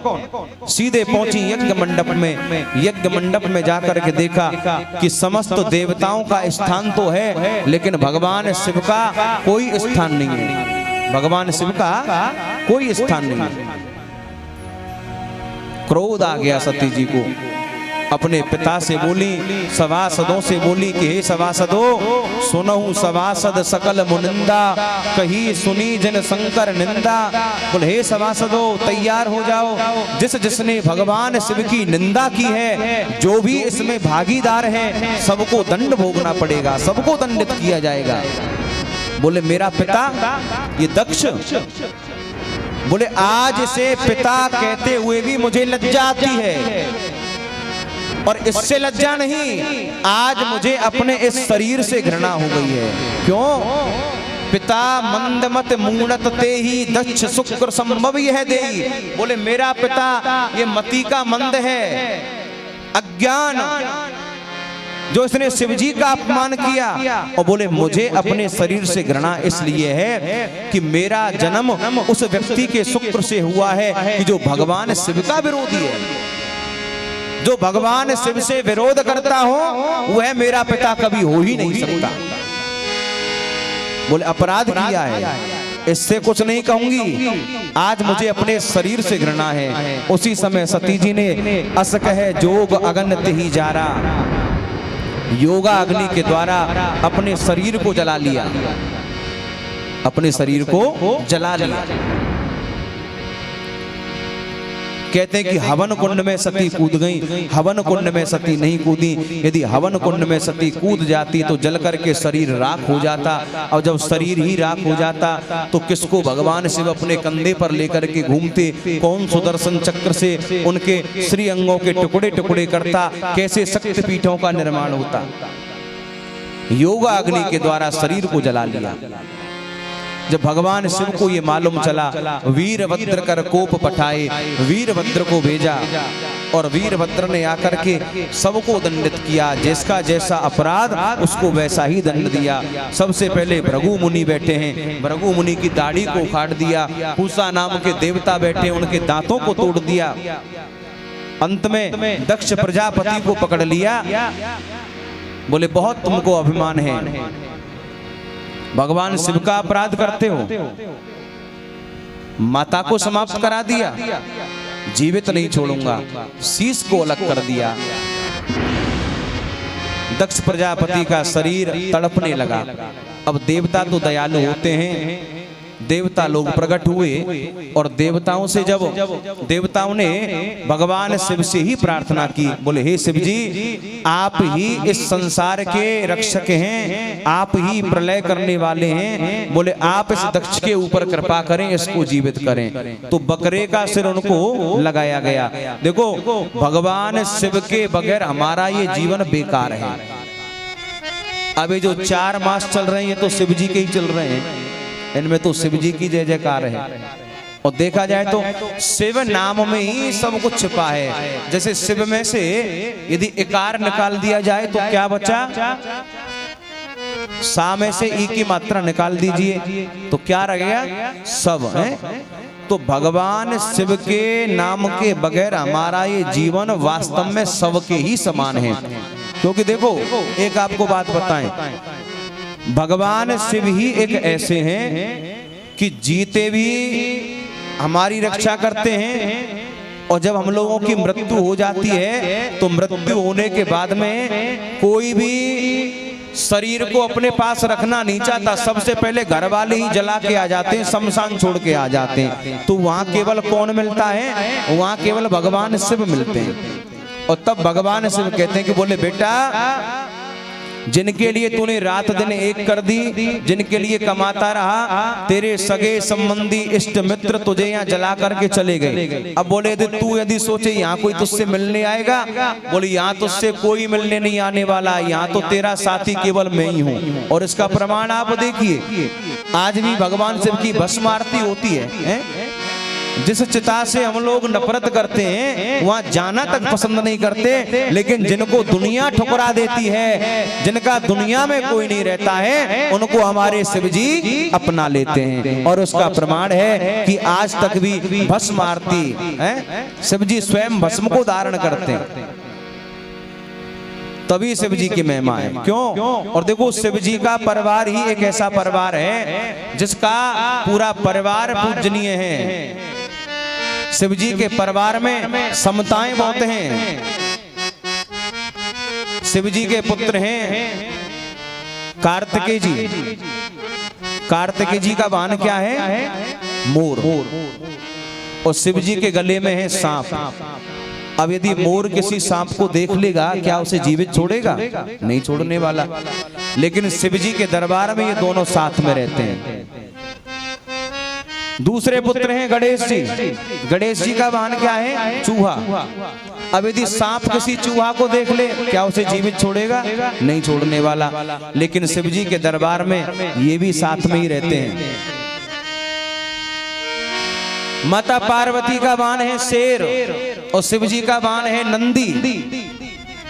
सीधे पहुंची यज्ञ मंडप में। यज्ञ मंडप में जाकर के देखा कि समस्त देवताओं का स्थान तो है, लेकिन भगवान शिव का कोई स्थान नहीं है। भगवान शिव का कोई स्थान नहीं है। क्रोध आ गया सती जी को। अपने पिता से बोली, सभासदों से बोली कि हे सभासदों, सुनहु सभासद सकल मुनिंदा, कही सुनी जन शंकर निंदा। बोले हे सभासदों तैयार हो जाओ, जिसने भगवान शिव की निंदा की है, जो भी इसमें भागीदार है, सबको दंड भोगना पड़ेगा, सबको दंडित किया जाएगा। बोले मेरा पिता ये दक्ष, बोले आज से पिता कहते हुए भी मुझे लज्जा आती है, और इससे लज्जा नहीं, आज मुझे अपने इस शरीर से घृणा हो गई है। क्यों? पिता मंदमत मूढ़त ते ही दक्ष शुक्र संभव यह देई। बोले मेरा पिता ये मति का मंद है, अज्ञान, जो इसने शिवजी का अपमान किया। और बोले मुझे अपने शरीर से घृणा इसलिए है कि मेरा जन्म उस व्यक्ति के शुक्र से हुआ है कि जो भगवान शिव का विरोधी है। जो भगवान शिव से विरोध करता हो वह मेरा पिता कभी हो ही नहीं सकता। बोले अपराध किया है, इससे कुछ नहीं कहूंगी, आज मुझे अपने शरीर से घृणा है। उसी समय सती जी ने अस कहे जोग अगन ही जारा, योगा अग्नि के द्वारा अपने शरीर को जला लिया, अपने शरीर को जला लिया। कहते हैं कि हवन कुंड में सती कूद गई, हवन कुंड में सती नहीं कूदी। यदि हवन कुंड में सती कूद जाती तो जल करके शरीर राख हो जाता, और जब शरीर ही राख हो जाता तो किसको भगवान शिव अपने कंधे पर लेकर के घूमते, कौन सुदर्शन चक्र से उनके श्री अंगों के टुकड़े टुकड़े करता, कैसे शक्तिपीठों का निर्माण होता। योगा अग्नि के द्वारा शरीर को जला लिया। जब भगवान शिव को ये मालूम चला, वीरभद्र कर कोप पठाए, वीरभद्र को भेजा और वीरभद्र ने आकर के सबको दंडित किया, जिसका जैसा अपराध उसको वैसा ही दंड दिया। सबसे पहले भृगु मुनि बैठे हैं, भृगु मुनि की दाढ़ी को उखाड़ दिया। पूषा नाम के देवता बैठे, उनके दांतों को तोड़ दिया। अंत में दक्ष प्रजापति को पकड़ लिया, बोले बहुत तुमको अभिमान है, भगवान शिव का अपराध करते हो। माता को समाप्त करा दिया, जीवित नहीं छोड़ूंगा, शीश को अलग कर दिया। दक्ष प्रजापति का शरीर तड़पने लगा। अब देवता तो दयालु होते हैं, देवता लोग प्रकट हुए और देवताओं से जब देवताओं ने भगवान शिव से ही प्रार्थना की, बोले हे शिव जी, आप ही इस संसार के रक्षक हैं, आप ही प्रलय करने वाले हैं, बोले आप इस दक्ष के ऊपर कृपा करें, इसको जीवित करें। तो बकरे का सिर उनको लगाया गया। देखो भगवान शिव के बगैर हमारा ये जीवन बेकार है। अभी जो 4 मास चल रहे हैं ये तो शिव जी के ही चल रहे हैं, इनमें तो शिव जी की जय जयकार है। और देखा जाए तो शिव नाम में ही सब कुछ छिपा है। जैसे शिव में से यदि इकार निकाल दिया जाए तो क्या बचा? सा में से ई की मात्रा निकाल दीजिए तो क्या रहेगा? सब है। तो भगवान शिव के नाम के बगैर हमारा ये जीवन वास्तव में सब के ही समान है। क्योंकि देखो एक आपको बात बताएं, भगवान शिव ही एक ऐसे हैं कि जीते भी हमारी रक्षा करते हैं, और जब हम लोगों की मृत्यु हो जाती है तो मृत्यु होने के बाद में कोई भी शरीर को अपने पास रखना नहीं चाहता, सबसे पहले घर वाले ही जला के आ जाते हैं, शमशान छोड़ के आ जाते हैं। तो वहां केवल कौन मिलता है? वहां केवल भगवान शिव मिलते हैं। और तब भगवान शिव कहते हैं कि बोले बेटा, जिनके लिए तूने रात दिन एक कर दी, जिनके लिए कमाता रहा, तेरे सगे संबंधी इष्ट मित्र तुझे यहाँ जला करके चले गए। अब बोले तू यदि सोचे यहाँ कोई तुझसे मिलने आएगा, बोले यहाँ तुझसे कोई मिलने नहीं आने वाला, यहाँ तो तेरा साथी केवल मैं ही हूँ। और इसका प्रमाण आप देखिए, आज भी भगवान शिव की भस्म आरती होती है। जिस चिता से हम लोग नफरत करते हैं वहां जाना तक पसंद नहीं करते, लेकिन जिनको दुनिया ठुकरा देती है, जिनका दुनिया में कोई नहीं रहता है, उनको हमारे शिव जी अपना लेते हैं। और उसका प्रमाण है कि आज तक भी भस्म आरती है, शिव जी स्वयं भस्म को धारण करते हैं, तभी शिव जी की महिमा है। क्यों? और देखो शिव जी का परिवार ही एक ऐसा परिवार है जिसका पूरा परिवार पूजनीय है। शिव जी के परिवार में समताएं बहुत हैं। शिव जी के पुत्र हैं कार्तिकेय जी। कार्तिकेय जी का वाहन क्या है? मोर। और शिव जी के गले में है सांप। अब यदि मोर किसी सांप को देख लेगा, क्या उसे जीवित छोड़ेगा? नहीं छोड़ने वाला। लेकिन शिव जी के दरबार में ये दोनों साथ में रहते हैं। दूसरे पुत्र हैं गणेश जी। गणेश जी का वाहन क्या है? चूहा। अब यदि सांप किसी चूहा को देख ले, क्या उसे जीवित छोड़ेगा? नहीं छोड़ने वाला। लेकिन शिव जी के दरबार में ये भी साथ में ही रहते हैं। माता पार्वती का वाहन है शेर और शिव जी का वाहन है नंदी।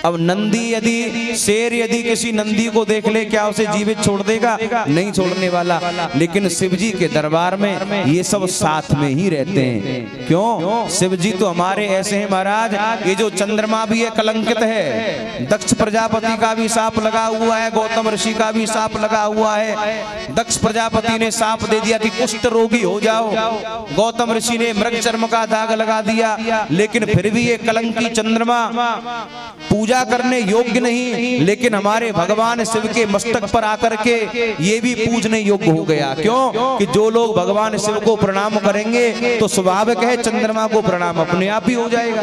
अब नंदी यदि शेर यदि किसी नंदी को देख ले, क्या उसे जीवित छोड़ देगा? नहीं छोड़ने वाला। लेकिन शिव जी के दरबार में ये सब साथ में ही रहते हैं। क्यों? शिव जी तो हमारे ऐसे हैं महाराज, ये जो चंद्रमा भी है कलंकित है। दक्ष प्रजापति का भी साप लगा हुआ है, गौतम ऋषि का भी साप लगा हुआ है। दक्ष प्रजापति ने साप दे दिया कि कुष्ठ रोगी हो जाओ, गौतम ऋषि ने मृग चर्म का दाग लगा दिया। लेकिन फिर भी ये कलंकी चंद्रमा पूजा करने योग्य नहीं, लेकिन हमारे भगवान शिव के मस्तक पर आकर के ये भी पूजने योग्य हो गया। क्यों? कि जो लोग भगवान शिव को प्रणाम करेंगे तो स्वाभाविक है चंद्रमा को प्रणाम अपने आप ही हो जाएगा।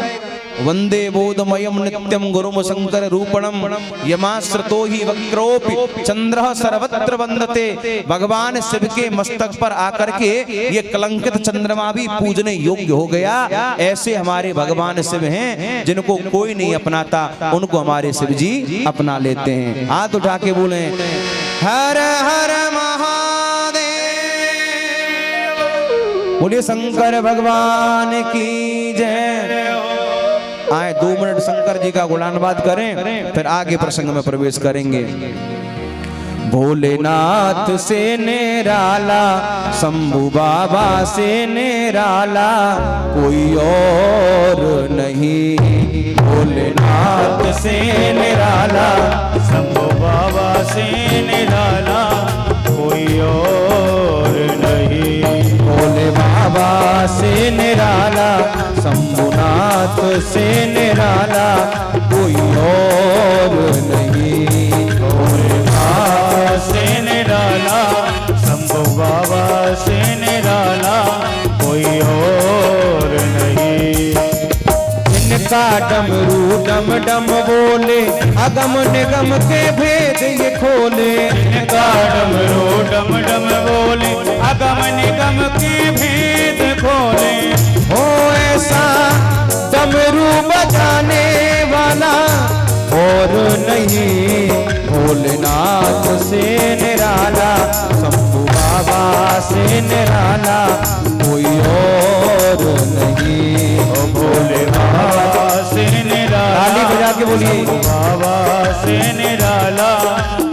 वंदे बोधमयम नित्यम गुरुम शंकर रूपणम यमाश्रितो ही वक्रोपि चंद्रः सर्वत्र वंदते। भगवान शिव के मस्तक पर आकर के ये कलंकित चंद्रमा भी पूजने योग्य हो गया। ऐसे हमारे भगवान शिव हैं जिनको कोई नहीं अपनाता, उनको हमारे शिव जी अपना लेते हैं। हाथ उठा के बोले हर हर महादेव। बोलिए शंकर भगवान की जय। आए 2 मिनट शंकर जी का गुणानुवाद करें, फिर आगे प्रसंग में प्रवेश करेंगे। भोलेनाथ से निराला, शंभू बाबा से निराला, कोई और नहीं। भोलेनाथ से निराला, शंभू बाबा से निराला, कोई और नहीं। भोले बाबा से निराला, शंभुनाथ से निराला, कोई और नहीं। भोले बाबा से निराला, शंभू बाबा से निराला, कोई और नहीं। इनका डमरू डम डम बोले, अगम निगम के भेद ये खोले। इनका डमरू डम डम बोले, अगम निगम के भेद खोले। हो ऐसा डमरू बजाने वाला और नहीं। भोलेनाथ से निराला, शंभू बाबा से निराला, कोई और नहीं। ओ भोले बाबा से निराला, ताली बजा के बोलिए। बाबा से निराला,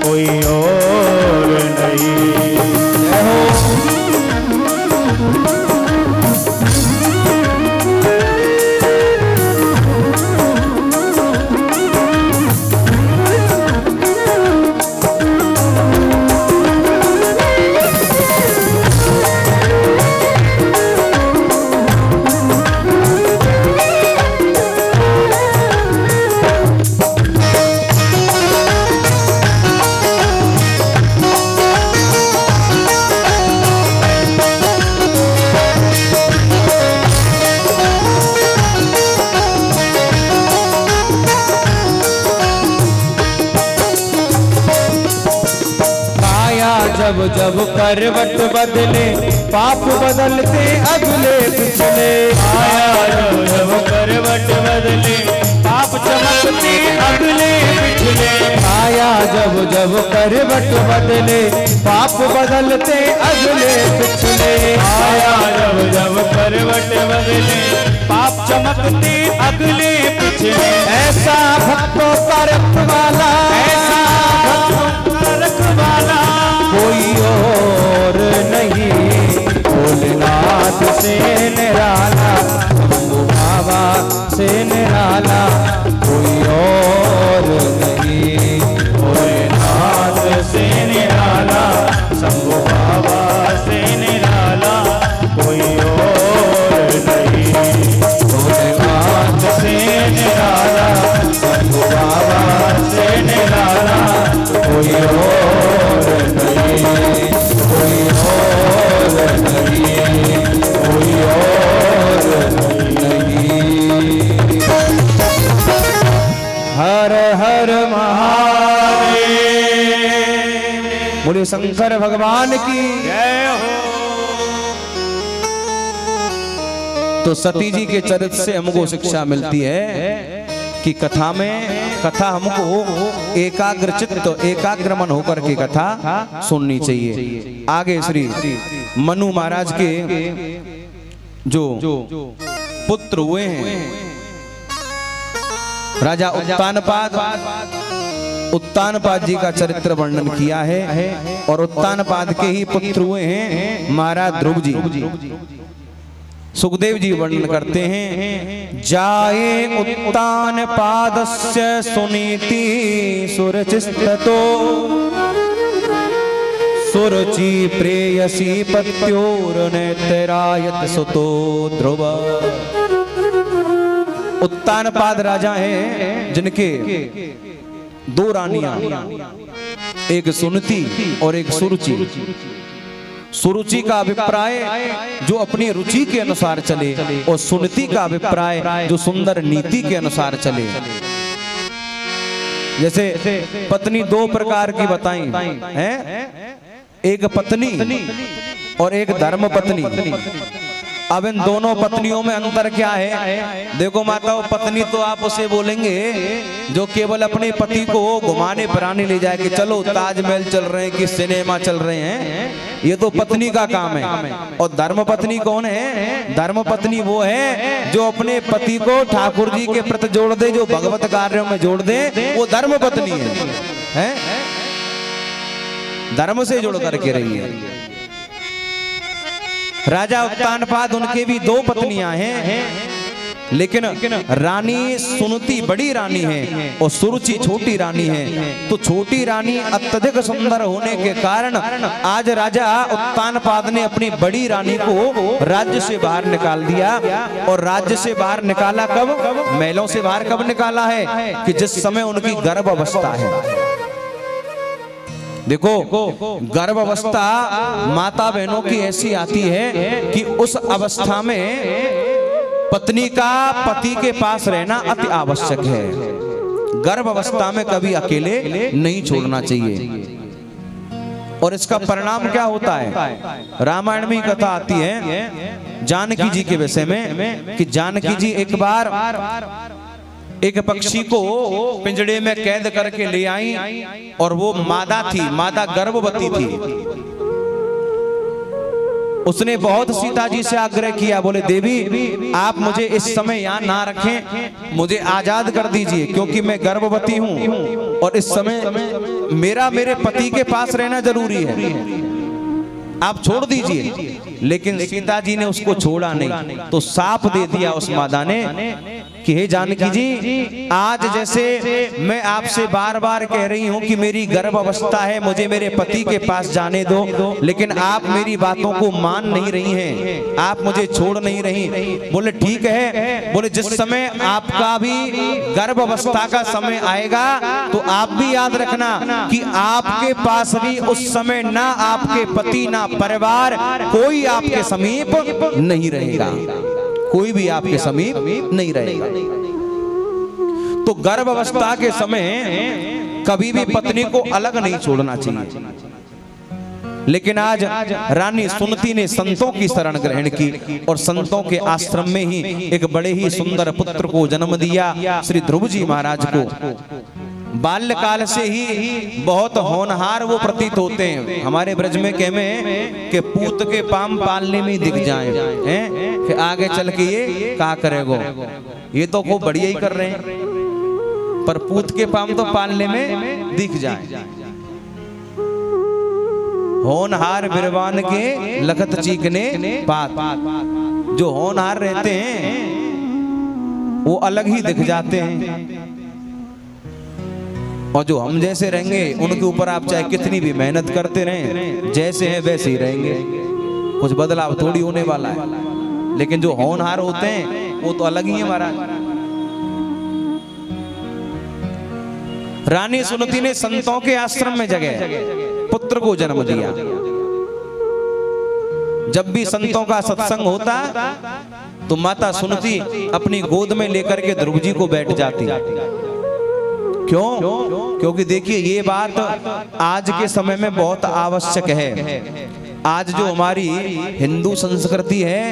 कोई और नहीं। जय हो। जब जब करवट बदले, पाप बदलते अगले पिछले। आया जब जब करवट बदले, पाप चमकते अगले पिछले। आया जब जब करवट बदले, पाप बदलते अगले पिछले। आया जब जब करवट बदले, पाप चमकते अगले पिछले। ऐसा भक्तों का रखवाला, ऐसा भक्तों का रखवाला, कोई और नहीं। भोलेनाथ से निराला, शंभू बाबा से निराला, कोई और नहीं। भोलेनाथ से निराला, शंभू बाबा से निराला, कोई और नहीं। भोलेनाथ से निराला, शंभू बाबा से निराला, कोई और नहीं। कोई और नहीं। कोई और नहीं। हर हर महादेव। बोले शंकर भगवान की। जय हो। तो सती जी के चरित्र से हमको शिक्षा मिलती है कि कथा हमको एकाग्रचित्त एकाग्र मन होकर के कथा सुननी चाहिए। आगे श्री मनु महाराज के जो पुत्र हुए हैं, राजा उत्तानपाद जी का चरित्र वर्णन किया है। और उत्तानपाद के ही पुत्र हुए हैं महाराज ध्रुव जी। सुखदेव जी वर्णन करते हैं, जाये उत्तानपादस्य सुनीति सुरचिस्ततो, सुरुचि प्रेयसी पत्योर्नेत्रायत सुतो ध्रुव। उत्तानपाद राजा हैं जिनके 2 रानियां, एक सुनीति और एक सुरुचि। सुरुचि का अभिप्राय जो अपनी रुचि के अनुसार चले, और सुनीति का अभिप्राय जो सुंदर नीति के अनुसार चले। जैसे पत्नी 2 प्रकार की बताई हैं, एक पत्नी और एक धर्म पत्नी। अब इन दोनों पत्नियों में अंतर क्या है? देखो माताओं, पत्नी तो आप उसे बोलेंगे जो केवल अपने पति को घुमाने फिराने ले जाए कि चलो ताजमहल चल रहे हैं कि सिनेमा चल रहे हैं, ये तो पत्नी का काम है। और धर्म पत्नी कौन है? धर्म पत्नी वो है जो अपने पति को ठाकुर जी के प्रति जोड़ दे, जो भगवत कार्यों में जोड़ दे, वो धर्म पत्नी है? धर्म से जुड़ करके रही है। राजा उत्तानपाद, उनके भी दो पत्नियां हैं, लेकिन रानी सुनती बड़ी रानी है और सुरुचि छोटी रानी है। तो छोटी रानी अत्यधिक सुंदर होने के कारण आज राजा उत्तानपाद ने अपनी बड़ी रानी को राज्य से बाहर निकाल दिया। और राज्य से बाहर निकाला कब? महलों से बाहर कब निकाला है? कि जिस समय उनकी गर्भ अवस्था है। देखो, गर्भ अवस्था माता बहनों की ऐसी आती है कि उस अवस्था में पत्नी का पति के पास रहना अति आवश्यक है। गर्भ अवस्था में कभी अकेले नहीं छोड़ना चाहिए। और इसका परिणाम क्या होता है? रामायण में कथा आती है जानकी जी के विषय में कि जानकी जी एक बार एक पक्षी को पिंजड़े में कैद करके ले आई और वो मादा थी, मादा गर्भवती थी। उसने बहुत सीता जी से आग्रह किया, बोले देवी आप मुझे इस समय यहाँ ना रखें, मुझे आजाद कर दीजिए क्योंकि मैं गर्भवती हूँ और इस समय मेरे पति के पास रहना जरूरी है, आप छोड़ दीजिए। लेकिन सीता जी ने उसको छोड़ा नहीं, तो साप दे दिया उस मादा ने कि हे जानकी जी, आज जैसे मैं आपसे बार बार कह रही हूं कि मेरी गर्भ अवस्था है, मुझे मेरे पति के पास जाने दो, लेकिन आप मेरी बातों को मान नहीं रही हैं, आप मुझे छोड़ नहीं रही। बोले ठीक है, बोले जिस समय आपका भी गर्भ अवस्था का समय आएगा तो आप भी याद रखना कि आपके पास भी उस समय ना आपके पति ना परिवार कोई आपके समीप नहीं रहेगा, कोई भी आपके समीप नहीं रहेगा। तो गर्भ अवस्था के समय कभी भी पत्नी को अलग नहीं छोड़ना चाहिए। लेकिन आज रानी सुनती ने संतों की शरण ग्रहण की और संतों के आश्रम में ही एक बड़े ही सुंदर पुत्र को जन्म दिया, श्री ध्रुव जी महाराज को। बाल्यकाल से ही बहुत होनहार वो प्रतीत होते हैं। हमारे ब्रज में कहमे कि पूत के पाम पालने में दिख जाएं, हैं कि आगे चल के ये क्या करेगो, ये तो खूब बढ़िया ही कर रहे हैं, पर पूत के पाम तो पालने में दिख जाएं। होनहार बिरवान के लखत चीकने पात, जो होनहार रहते हैं वो अलग ही दिख जाते हैं, और जो हम जैसे रहेंगे उनके ऊपर आप चाहे कितनी भी मेहनत करते रहें, जैसे हैं वैसे ही रहेंगे, कुछ बदलाव थोड़ी होने वाला है। लेकिन जो होनहार होते हैं वो तो अलग ही है महाराज। रानी सुनती ने संतों के आश्रम में जगह पुत्र को जन्म दिया। जब भी संतों का सत्संग होता तो माता सुनती अपनी गोद में लेकर के ध्रुव जी को बैठ जाती। क्यों? क्योंकि देखिए ये बात आज के समय में बहुत आवश्यक है। आज जो हमारी हिंदू संस्कृति है,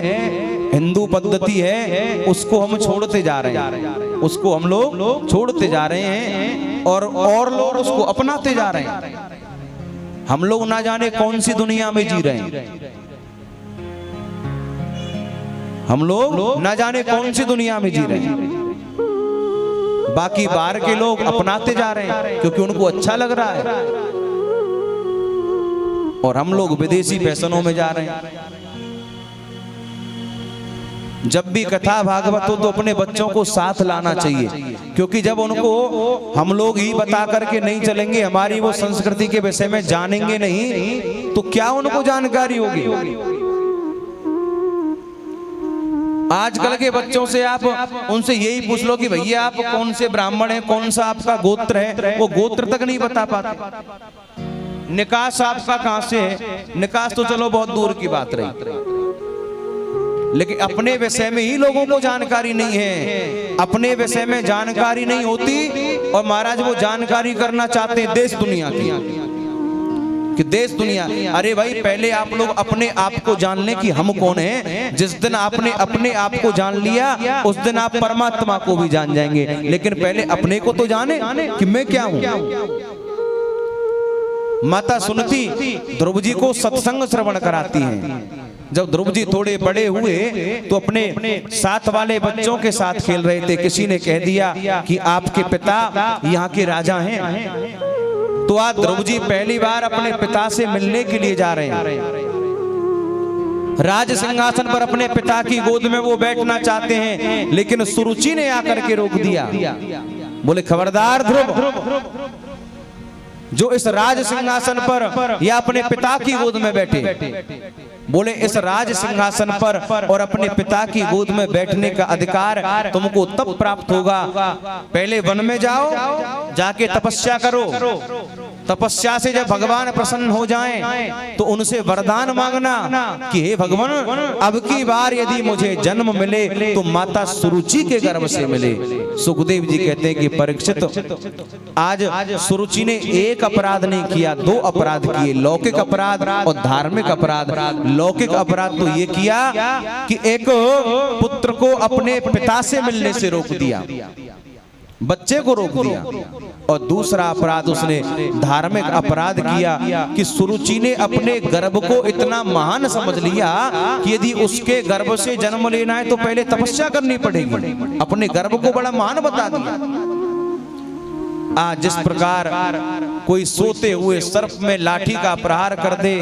हिंदू पद्धति है, उसको हम छोड़ते जा रहे हैं, उसको हम लोग छोड़ते जा रहे हैं और लोग उसको अपनाते जा रहे हैं। हम लोग ना जाने कौन सी दुनिया में जी रहे हैं, हम लोग ना जाने कौन सी दुनिया में जी रहे हैं। बाकी बाहर के लोग अपनाते जा रहे हैं क्योंकि उनको अच्छा लग रहा है, और हम लोग विदेशी फैशनों में जा रहे हैं। जब भी कथा भागवत हो तो अपने बच्चों को साथ लाना चाहिए, क्योंकि जब उनको हम लोग ही बता करके नहीं चलेंगे, हमारी वो संस्कृति के विषय में जानेंगे नहीं, तो क्या उनको जानकारी होगी। आजकल के बच्चों से आप उनसे यही पूछ लो कि भैया आप कौन से ब्राह्मण हैं, कौन सा आपका गोत्र है, वो गोत्र तक नहीं बता पाते। निकास आपका कहां से है, निकास तो चलो बहुत दूर की बात रही, लेकिन अपने विषय में ही लोगों को जानकारी नहीं है। अपने विषय में जानकारी नहीं होती और महाराज वो जानकारी करना चाहते हैं देश दुनिया की, कि देश दुनिया, अरे भाई पहले आप लोग अपने आप को जान लें कि हम कौन हैं। जिस दिन आपने अपने आप को जान लिया उस दिन आप परमात्मा को भी जान जाएंगे। लेकिन पहले अपने को तो जाने कि मैं क्या हूं। माता सुनती ध्रुव जी को सत्संग श्रवण कराती हैं। जब ध्रुव जी थोड़े बड़े हुए तो अपने साथ वाले बच्चों के साथ खेल रहे थे। किसी ने कह दिया कि आपके पिता यहाँ के राजा हैं। तो आज ध्रुव जी पहली बार अपने पिता से मिलने के लिए जा रहे हैं। राज सिंहासन पर अपने पिता की गोद में वो बैठना चाहते हैं, लेकिन सुरुचि ने आकर के रोक दिया। बोले खबरदार ध्रुव, जो इस राज सिंहासन पर या अपने पिता की गोद में बैठे, बोले इस राज सिंहासन पर और अपने पिता की गोद में बैठने का अधिकार तुमको तब प्राप्त होगा, पहले वन में जाओ, जाके तपस्या करो। तपस्या से जब भगवान प्रसन्न हो जाएं तो उनसे वरदान मांगना कि हे भगवान, अब की बार यदि मुझे जन्म मिले तो माता सुरुचि के गर्भ से मिले। सुखदेव जी कहते हैं कि परीक्षित, आज सुरुचि ने एक अपराध नहीं किया, दो अपराध किए, लौकिक अपराध और धार्मिक अपराध। लौकिक अपराध तो ये किया कि एक पुत्र को अपने पिता से मिलने से रोक दिया, बच्चे को रोक दिया। और दूसरा अपराध उसने धार्मिक अपराध किया कि सुरुचि ने अपने गर्भ को इतना महान समझ लिया कि यदि उसके गर्भ से जन्म लेना है तो पहले तपस्या करनी पड़ेगी। अपने गर्भ को बड़ा महान बता दिया। आज जिस प्रकार कोई सोते हुए सर्प में लाठी का प्रहार कर दे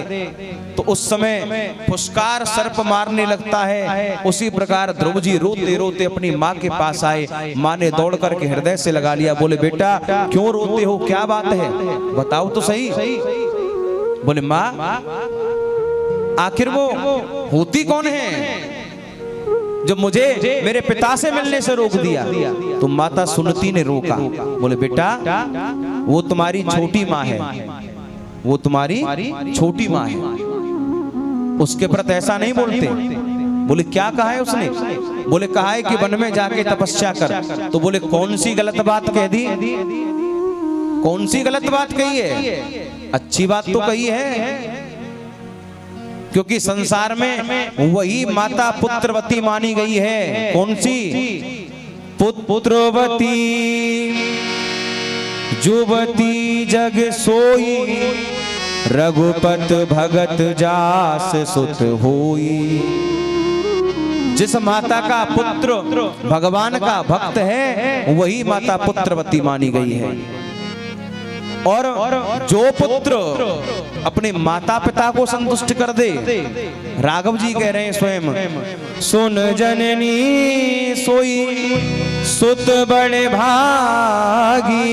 तो उस समय फुसकार सर्प मारने लगता है, उसी प्रकार ध्रुव जी रोते रोते अपनी माँ के पास आए। माँ ने दौड़ करके हृदय से लगा लिया। बोले बेटा क्यों रोते हो, क्या बात है, बताओ तो सही। बोले माँ आखिर वो होती कौन है जो मुझे मेरे पिता से मिलने से रोक दिया। तो माता सुनती ने रोका। बोले बेटा वो तुम्हारी छोटी माँ है, वो तुम्हारी छोटी माँ है, उसके प्रति ऐसा नहीं बोलते। बोले क्या कहा है उसने? बोले कहा है कि वन में जाके तपस्या कर। तो बोले कौन सी गलत बात कह दी, कौन सी गलत बात कही है? अच्छी बात तो कही है, क्योंकि संसार में वही माता पुत्रवती मानी गई है। कौन सी? पुत्रवती जुवती जग सोई, रघुपत भगत जास सुत होई। जिस माता का पुत्र भगवान का भक्त है वही माता पुत्रवती मानी गई है। और जो पुत्र अपने माता पिता को संतुष्ट कर दे, राघव जी कह रहे हैं स्वयं, सुन जननी सोई सुत बड़े भागी,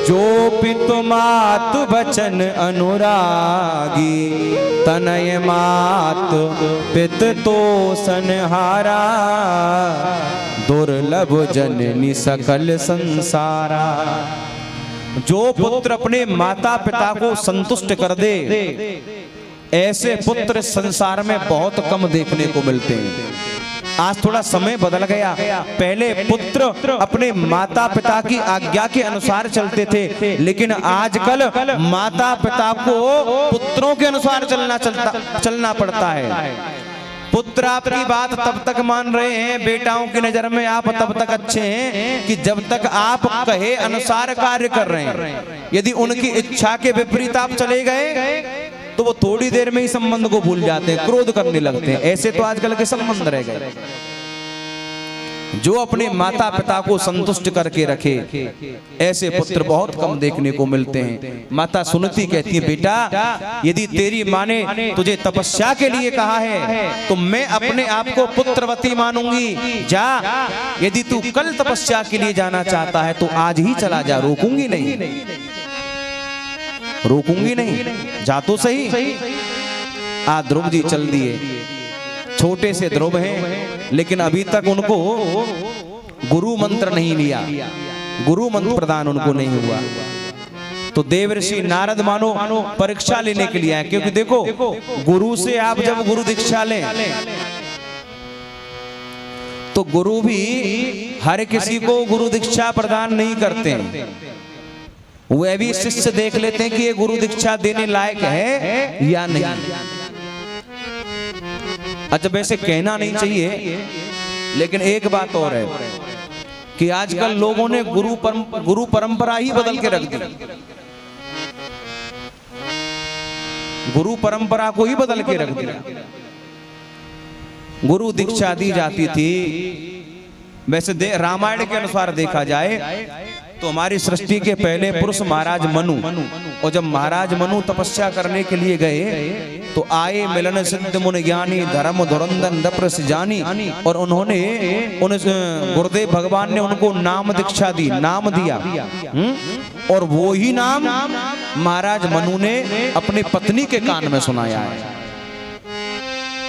जो पितु मात बचन अनुरागी, तनय मात पित तो सनहारा, दुर्लभ जननी सकल संसारा। जो पुत्र अपने माता पिता को संतुष्ट कर दे, ऐसे पुत्र संसार में बहुत कम देखने को मिलते हैं। आज थोड़ा समय बदल गया। पहले पुत्र अपने माता पिता की आज्ञा के अनुसार चलते थे, लेकिन आजकल माता पिता को पुत्रों के अनुसार चलना पड़ता है। पुत्र आपकी बात तब तक मान रहे हैं, बेटाओं की नजर में आप तब तक अच्छे हैं कि जब तक आप कहे अनुसार कार्य कर रहे हैं। यदि उनकी इच्छा के विपरीत आप चले गए तो वो थोड़ी देर में ही संबंध को भूल जाते हैं, क्रोध करने लगते हैं। ऐसे तो आजकल के संबंध रह गए। जो अपने माता पिता को संतुष्ट करके रखे, ऐसे पुत्र बहुत कम देखने को मिलते हैं। माता सुनती कहती है बेटा यदि तेरी माँ ने तुझे तपस्या के लिए कहा है तो मैं अपने आप को पुत्रवती मानूंगी। जा, यदि तू कल तपस्या के लिए जाना चाहता है तो आज ही चला जा, रोकूंगी नहीं, रोकूंगी नहीं, जा तो सही। आज ध्रुव जी चल दिए। छोटे से ध्रुव हैं, लेकिन अभी तक उनको गुरु मंत्र नहीं लिया, गुरु मंत्र प्रदान उनको नहीं हुआ। तो देवर्षि नारद मानो परीक्षा लेने के लिए आए, क्योंकि देखो गुरु से आप जब गुरु दीक्षा लें तो गुरु भी हर किसी को गुरु दीक्षा प्रदान नहीं करते हैं। वह भी शिष्य देख लेते हैं कि ये गुरु दीक्षा देने लायक है या नहीं। अच्छा, वैसे कहना नहीं चाहिए, लेकिन एक बात और है कि आजकल लोगों ने गुरु परंपरा ही बदल के रख दी। गुरु परंपरा को ही बदल के रख दिया। गुरु दीक्षा दी जाती थी, वैसे रामायण के अनुसार देखा जाए तो हमारी सृष्टि के पहले पुरुष महाराज मनु, और जब महाराज मनु तपस्या करने के लिए गए तो आए मिलन सिद्ध मुनि ज्ञानी धर्म धुरंधर दप्रस जानी, और उन्होंने गुरुदेव भगवान ने उनको नाम दीक्षा दी, नाम दिया। और वो ही नाम महाराज मनु ने अपनी पत्नी के कान में सुनाया है,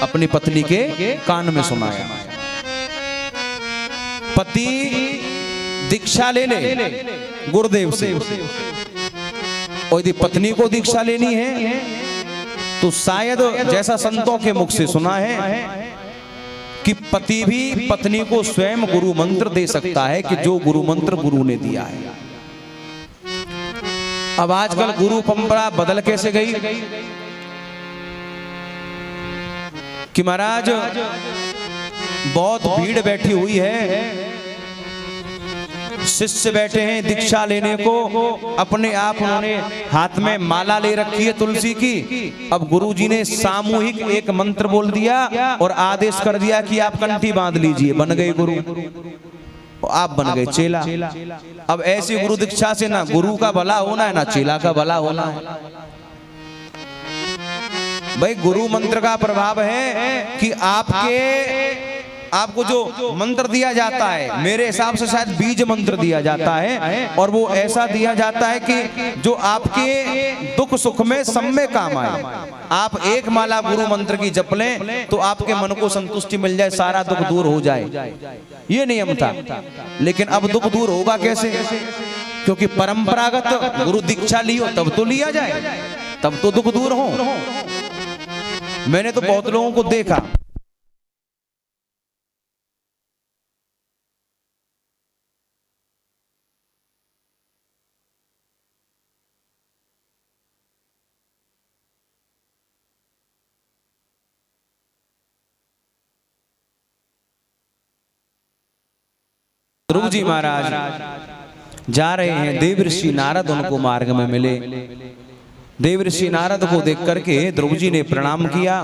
अपनी पत्नी के कान में सुनाया। पति दीक्षा ले ले गुरुदेव से, और यदि पत्नी को दीक्षा लेनी है तो शायद जैसा संतों के मुख से सुना है कि पति भी पत्नी को स्वयं गुरु मंत्र दे सकता है, कि जो गुरु मंत्र गुरु ने दिया है। अब आजकल गुरु परंपरा बदल कैसे गई कि महाराज बहुत भीड़ बैठी हुई है, शिष्य बैठे हैं दीक्षा लेने को, अपने आप उन्होंने हाथ में माला ले रखी है तुलसी की। अब गुरुजी ने सामूहिक एक मंत्र बोल दिया और आदेश कर दिया कि आप कंठी बांध लीजिए, बन गए गुरु, आप बन गए चेला। अब ऐसी गुरु दीक्षा से ना गुरु का भला होना है ना चेला का भला होना है। भाई गुरु मंत्र का प्रभाव है कि आपको जो मंत्र दिया जाता है, मेरे हिसाब से शायद बीज मंत्र दिया जाता है, और वो ऐसा दिया जाता है कि जो आपके दुख सुख में सब में काम आए। आप एक माला गुरु मंत्र की जप लें तो आपके मन को संतुष्टि मिल जाए, सारा दुख दूर हो जाए, ये नियम था। लेकिन अब दुख दूर होगा कैसे? क्योंकि परंपरागत गुरु दीक्षा लियो तब तो लिया जाए, तब तो दुख दूर हो। मैंने तो बहुत लोगों को देखा, ध्रुव जी महाराज जा रहे हैं, देव ऋषि नारद उनको मार्ग में मिले। देव ऋषि नारद को देख करके ध्रुव जी ने प्रणाम किया।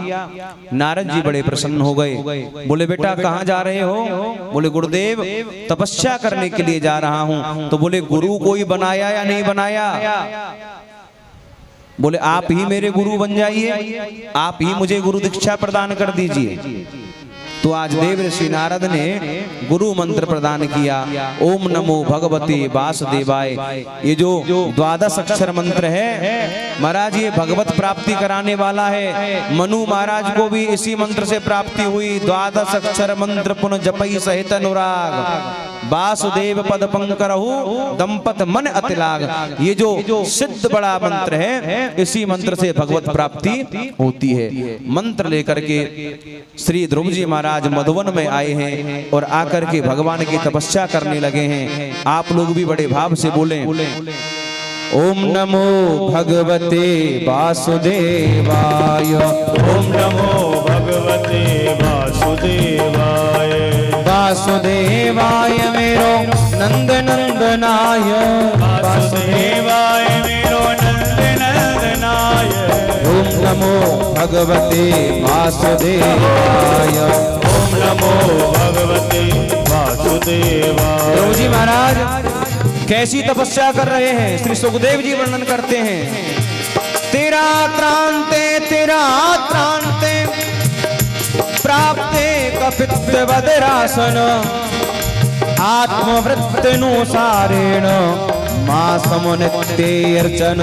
नारद जी बड़े प्रसन्न हो गए, बोले बेटा कहाँ जा रहे हो? बोले गुरुदेव तपस्या करने के लिए जा रहा हूँ। तो बोले गुरु कोई बनाया या नहीं बनाया? बोले आप ही मेरे गुरु बन जाइए, आप ही मुझे गुरु दीक्षा प्रदान कर दीजिए। तो आज देव ऋषि नारद ने गुरु मंत्र प्रदान किया, ओम नमो भगवते वासुदेवाय। ये जो 12 अक्षर मंत्र है महाराज, ये भगवत प्राप्ति कराने वाला है। मनु महाराज को भी इसी मंत्र से प्राप्ति हुई। 12 अक्षर मंत्र पुन जपई सहित अनुराग, वासुदेव पद पंकरहु दंपत मन अतिलाग। ये जो सिद्ध बड़ा मंत्र है, इसी मंत्र से भगवत प्राप्ति होती है। मंत्र लेकर के श्री ध्रुव जी महाराज मधुवन में आए हैं और आकर के भगवान की तपस्या करने लगे हैं। आप लोग भी बड़े भाव से बोलें, ओम नमो भगवते वासुदेवाय, ओम नमो भगवते वासुदेवाय। वासुदेवाय मेरो नंद नंदनाय, वासुदेवाय मेरो नंद नंदनाय। ओम नमो भगवते वासुदेवाय, ओम नमो भगवते वासुदेवाय। ध्रुव जी महाराज कैसी तपस्या कर रहे हैं, श्री सुखदेव जी वर्णन करते हैं। तेरा त्रांते प्राप्ते कपित्त बदरासन, आत्मवृत्तिनुसारेण मासमुनित्ये अर्चन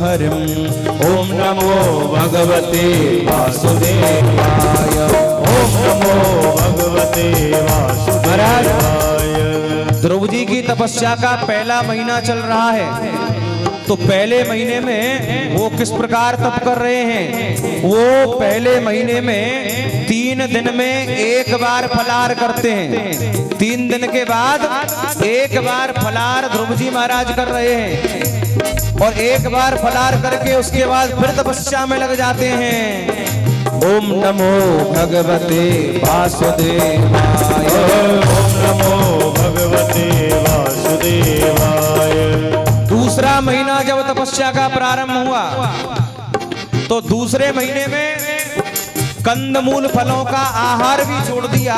हरिम। ओम नमो भगवते वासुदेवाय, ओम नमो भगवते वासुदेवाय। ध्रुव जी की तपस्या का पहला महीना चल रहा है। तो पहले महीने में वो किस प्रकार तप कर रहे हैं? वो पहले महीने में 3 3 दिन में एक बार फलाहार करते हैं। 3 दिन के बाद एक बार फलाहार ध्रुव जी महाराज कर रहे हैं और एक बार फलाहार करके उसके बाद फिर तपस्या में लग जाते हैं। ओम नमो भगवते वासुदेवाय। ओम नमो भगवते वासुदेवाय। दूसरा महीना जब तपस्या का प्रारंभ हुआ तो दूसरे महीने में कंदमूल फलों का आहार भी छोड़ दिया,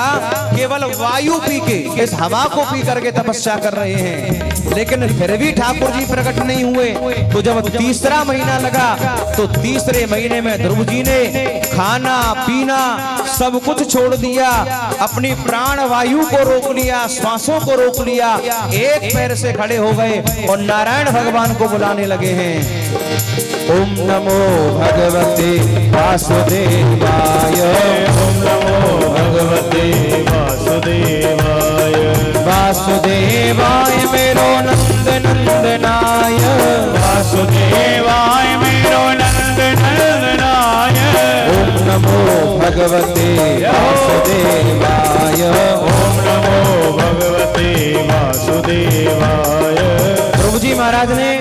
केवल वायु पी के, इस हवा को पी करके तपस्या कर रहे हैं। लेकिन फिर भी ठाकुर जी प्रकट नहीं हुए। तो जब तीसरा महीना लगा तो तीसरे महीने में ध्रुव जी ने खाना पीना सब कुछ छोड़ दिया, अपनी प्राण वायु को रोक लिया, श्वासों को रोक लिया, एक पैर से खड़े हो गए और नारायण भगवान को बुलाने लगे हैं। ओम नमो भगवते वासुदेवाय। ओम नमो भगवते वासुदेवाय। वासुदेवाय मेरो नंद नंदनाय। वासुदेवाय मेरो नंद नंदनाय। ओम नमो भगवते वासुदेवाय। ओम नमो भगवते वासुदेवाय। ध्रुव जी महाराज ने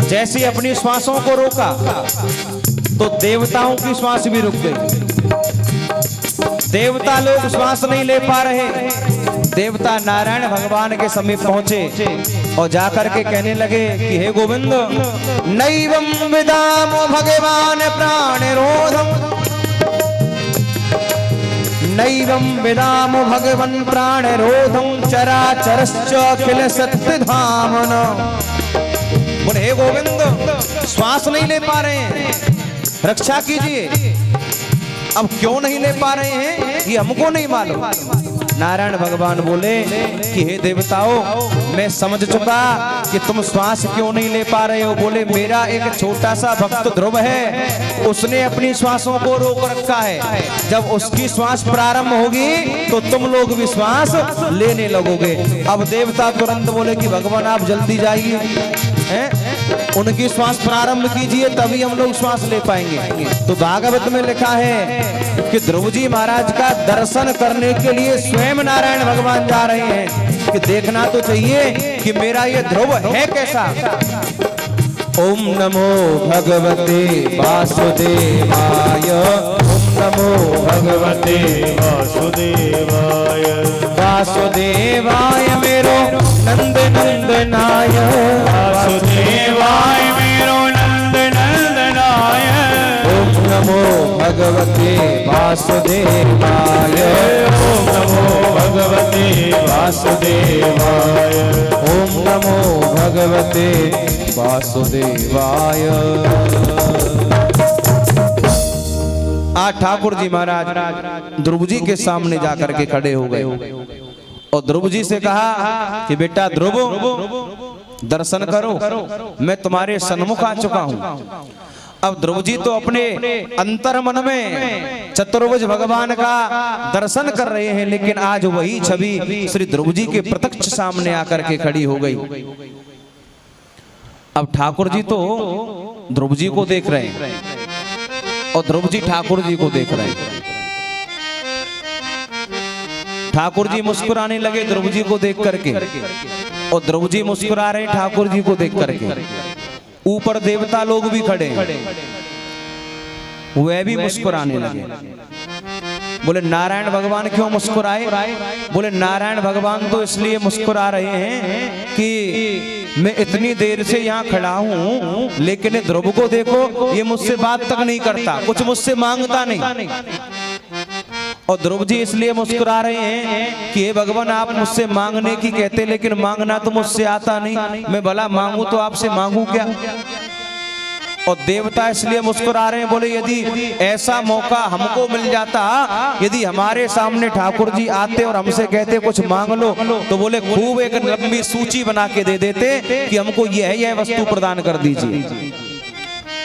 जैसे अपनी श्वासों को रोका तो देवताओं की श्वास भी रुक गई। देवता लोग श्वास नहीं ले पा रहे। देवता नारायण भगवान के समीप पहुंचे और जाकर के कहने लगे कि हे गोविंद, नैवं विदाम भगवान प्राणरोधम। नैवं विदाम भगवन् प्राणरोधम चराचरश्च अखिल सत्यधामन। बोले हे गोविंद, श्वास नहीं ले पा रहे हैं, रक्षा कीजिए। अब क्यों नहीं ले पा रहे हैं ये हमको नहीं मालूम। नारायण भगवान बोले कि हे देवताओं, मैं समझ चुका कि तुम श्वास क्यों नहीं ले पा रहे हो। बोले मेरा एक छोटा सा भक्त ध्रुव है, उसने अपनी श्वासों को रोक रखा है। जब उसकी श्वास प्रारंभ होगी तो तुम लोग भी श्वास लेने लगोगे। अब देवता तुरंत बोले कि भगवान आप जल्दी जाइए, उनकी श्वास प्रारंभ कीजिए, तभी हम लोग श्वास ले पाएंगे। तो भागवत में लिखा है कि ध्रुव जी महाराज का दर्शन करने के लिए स्वयं नारायण भगवान जा रहे हैं कि देखना तो चाहिए कि मेरा ये ध्रुव है कैसा। ओम नमो भगवते वासुदेवाय। ओम नमो भगवते वासुदेवाय। वासुदेवाय मेरो नंद नंदनाय। वासुदेवाय मेरो नंद नंदनाय। ओम नमो भगवते वासुदेवाय। ओम नमो भगवते वासुदेवाय। ओम नमो भगवते वासुदेवाय। आज ठाकुर जी महाराज ध्रुव जी के सामने जाकर के खड़े हो गए और ध्रुव जी से कहा कि बेटा ध्रुव, दर्शन करो, मैं तुम्हारे सन्मुख आ चुका हूं। अब ध्रुव जी तो अपने अंतर मन में चतुर्भुज भगवान का दर्शन कर रहे हैं, लेकिन आज वही छवि श्री ध्रुव जी के प्रत्यक्ष सामने आकर के खड़ी हो गई। अब ठाकुर जी तो ध्रुव जी को देख रहे हैं और ध्रुव जी ठाकुर जी को देख रहे हैं। ठाकुर जी मुस्कुराने लगे ध्रुव जी को देख करके और ध्रुव जी मुस्कुरा रहे ठाकुर जी को देख करके। ऊपर देवता लोग भी खड़े हैं, वह भी मुस्कुराने लगे। बोले नारायण भगवान क्यों मुस्कुराए? बोले नारायण भगवान तो इसलिए मुस्कुरा रहे हैं कि मैं इतनी देर से यहाँ खड़ा हूँ, लेकिन ध्रुव को देखो, ये मुझसे बात तक नहीं करता, कुछ मुझसे मांगता नहीं। और ध्रुव जी इसलिए मुस्कुरा रहे हैं कि हे भगवान, आप मुझसे मांगने की कहते, लेकिन मांगना तो मुझसे आता नहीं, मैं भला मांगू तो आपसे मांगू क्या? और देवता इसलिए मुस्कुरा रहे हैं, बोले यदि ऐसा मौका हमको मिल जाता, यदि हमारे सामने ठाकुर जी आते और हमसे कहते कुछ मांग लो, तो बोले खूब एक लंबी सूची बना के दे देते कि हमको यह वस्तु प्रदान कर दीजिए।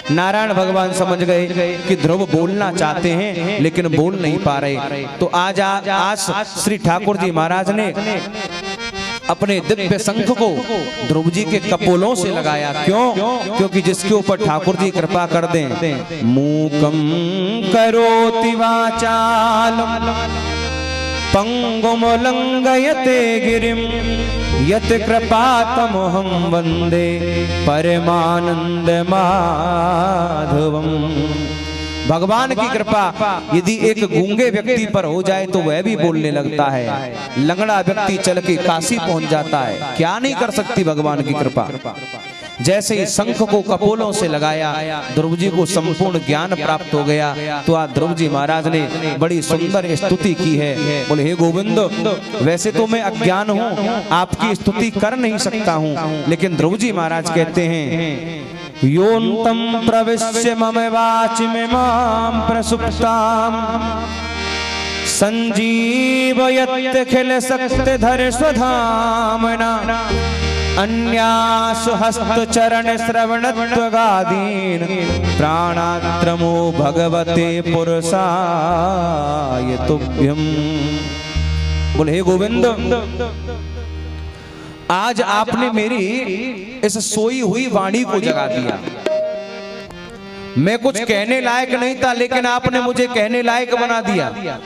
नारायण भगवान समझ गए कि ध्रुव बोलना चाहते हैं लेकिन बोल नहीं पा रहे। तो आज श्री ठाकुर जी महाराज ने अपने दिव्य शंख को ध्रुव जी के कपोलों से लगाया। क्यों? क्योंकि जिसके ऊपर ठाकुर जी कृपा कर दें, मूकम करोति वाचालम पंगुम लंघयते गिरिम यत कृपातमहं वंदे परमानंद माधवम। भगवान की कृपा यदि एक गूंगे व्यक्ति पर हो जाए तो वह भी बोलने लगता है, लंगड़ा व्यक्ति चल के काशी पहुंच जाता है। क्या नहीं कर सकती भगवान की कृपा। जैसे ही शंख को कपोलों से लगाया, ध्रुव जी को संपूर्ण ज्ञान प्राप्त हो गया। तो आज ध्रुव जी महाराज ने बड़ी सुंदर स्तुति की है। बोले हे गोविंद, वैसे तो मैं अज्ञान हूँ, आपकी स्तुति कर नहीं सकता हूँ, लेकिन ध्रुव जी महाराज कहते हैं योऽन्तं प्रविश्य मम वाचिमिमां प्रसुप्तां संजीवयत्यखिल शक्तिधर स्वधाम्ना अन्यासु हस्तचरण श्रवणत्वगादीन् प्राणात्रमो भगवते पुरुषाय तुभ्यम्। बोले हे गोविंद, आज आपने मेरी इस सोई हुई वाणी को जगा दिया। मैं कुछ कहने लायक नहीं था, लेकिन आपने मुझे कहने लायक बना दिया।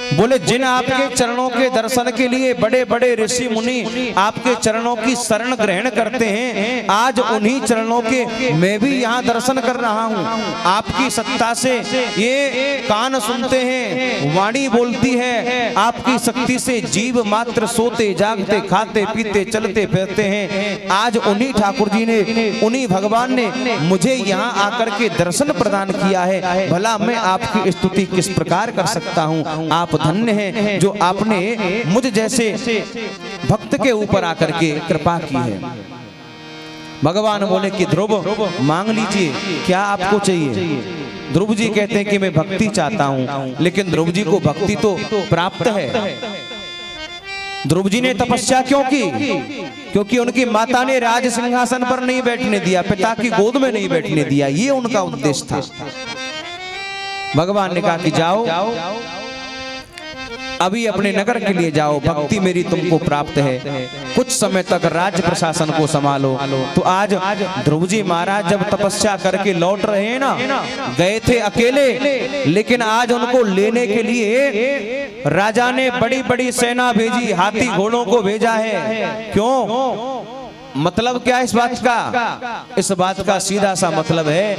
बोले जिन आपके चरणों के दर्शन के लिए बड़े बड़े ऋषि मुनि आपके चरणों की शरण ग्रहण करते हैं, आज उन्हीं चरणों के मैं भी यहाँ दर्शन कर रहा हूँ। आपकी सत्ता से ये कान सुनते हैं, वाणी बोलती है, आपकी शक्ति से जीव मात्र सोते जागते खाते पीते चलते फिरते हैं। आज उन्हीं ठाकुर जी ने, उन्हीं भगवान ने मुझे यहाँ आकर के दर्शन प्रदान किया है। भला मैं आपकी स्तुति किस प्रकार कर सकता हूँ। आप धन्य हैं जो आपने मुझ जैसे भक्त के ऊपर आकर के कृपा की है। भगवान बोले कि ध्रुव मांग लीजिए, क्या आपको चाहिए। ध्रुव जी कहते हैं कि मैं भक्ति चाहता हूं, लेकिन ध्रुव जी को भक्ति तो प्राप्त है। ध्रुव जी ने तपस्या क्यों की? क्योंकि उनकी माता ने राज सिंहासन पर नहीं बैठने दिया, पिता की गोद में नहीं बैठने दिया, ये उनका उद्देश्य था। भगवान ने कहा कि जाओ अभी अपने नगर के लिए जाओ, भक्ति मेरी तुमको प्राप्त है, कुछ समय तक राज्य प्रशासन को संभालो। तो आज ध्रुव जी महाराज जब तपस्या करके लौट रहे हैं ना, गए थे अकेले, लेकिन आज उनको लेने के लिए राजा ने बड़ी बड़ी सेना भेजी, हाथी घोड़ों को भेजा है। क्यों? मतलब क्या इस बात का? इस बात का सीधा सा मतलब है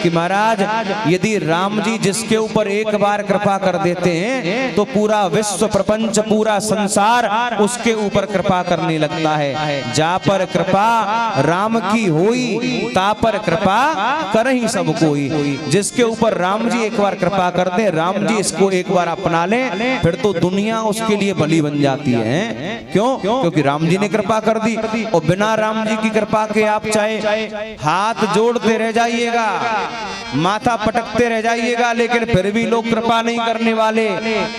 कि महाराज यदि राम जी जिसके ऊपर एक बार कृपा कर देते हैं तो पूरा विश्व प्रपंच पूरा संसार उसके ऊपर कृपा करने लगता है। जा पर कृपा राम की होई, ता पर कृपा करहि सब कोई। जिसके ऊपर राम जी एक बार कृपा कर दे, राम जी इसको एक बार अपना ले, फिर तो दुनिया उसके लिए बलि बन जाती है। क्यों? क्योंकि राम जी ने कृपा कर दी। और बिना राम जी की कृपा के आप चाहे हाथ जोड़ते रह जाइएगा, माथा पटकते रह जाइएगा, लेकिन फिर भी लोग कृपा नहीं करने वाले।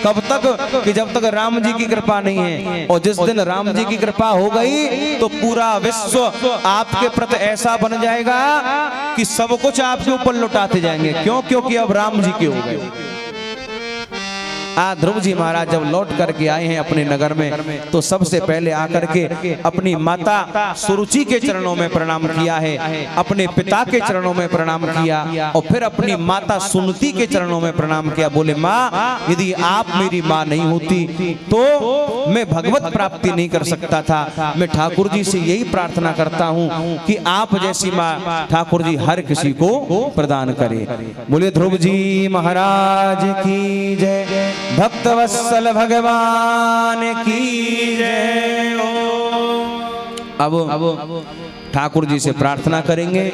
कब तक? कि जब तक राम जी की कृपा नहीं है। और जिस दिन राम जी की कृपा हो गई तो पूरा विश्व आपके प्रति ऐसा बन जाएगा कि सब कुछ आपके ऊपर लुटाते जाएंगे। क्यों? क्योंकि अब राम जी के हो गए। ध्रुव जी महाराज जब लौट करके आए हैं अपने नगर में, तो सबसे पहले आकर के अपनी माता सुरुचि के चरणों में प्रणाम किया है, अपने पिता के चरणों में प्रणाम किया, और फिर अपनी माता सुनती के चरणों में प्रणाम किया। बोले माँ, यदि आप मेरी माँ नहीं होती तो मैं भगवत प्राप्ति नहीं कर सकता था। मैं ठाकुर जी से यही प्रार्थना करता हूँ कि आप जैसी माँ ठाकुर जी हर किसी को प्रदान करे। बोले ध्रुव जी महाराज की जय, भक्तवत्सल भगवान की जय। अब ठाकुर जी से प्रार्थना करेंगे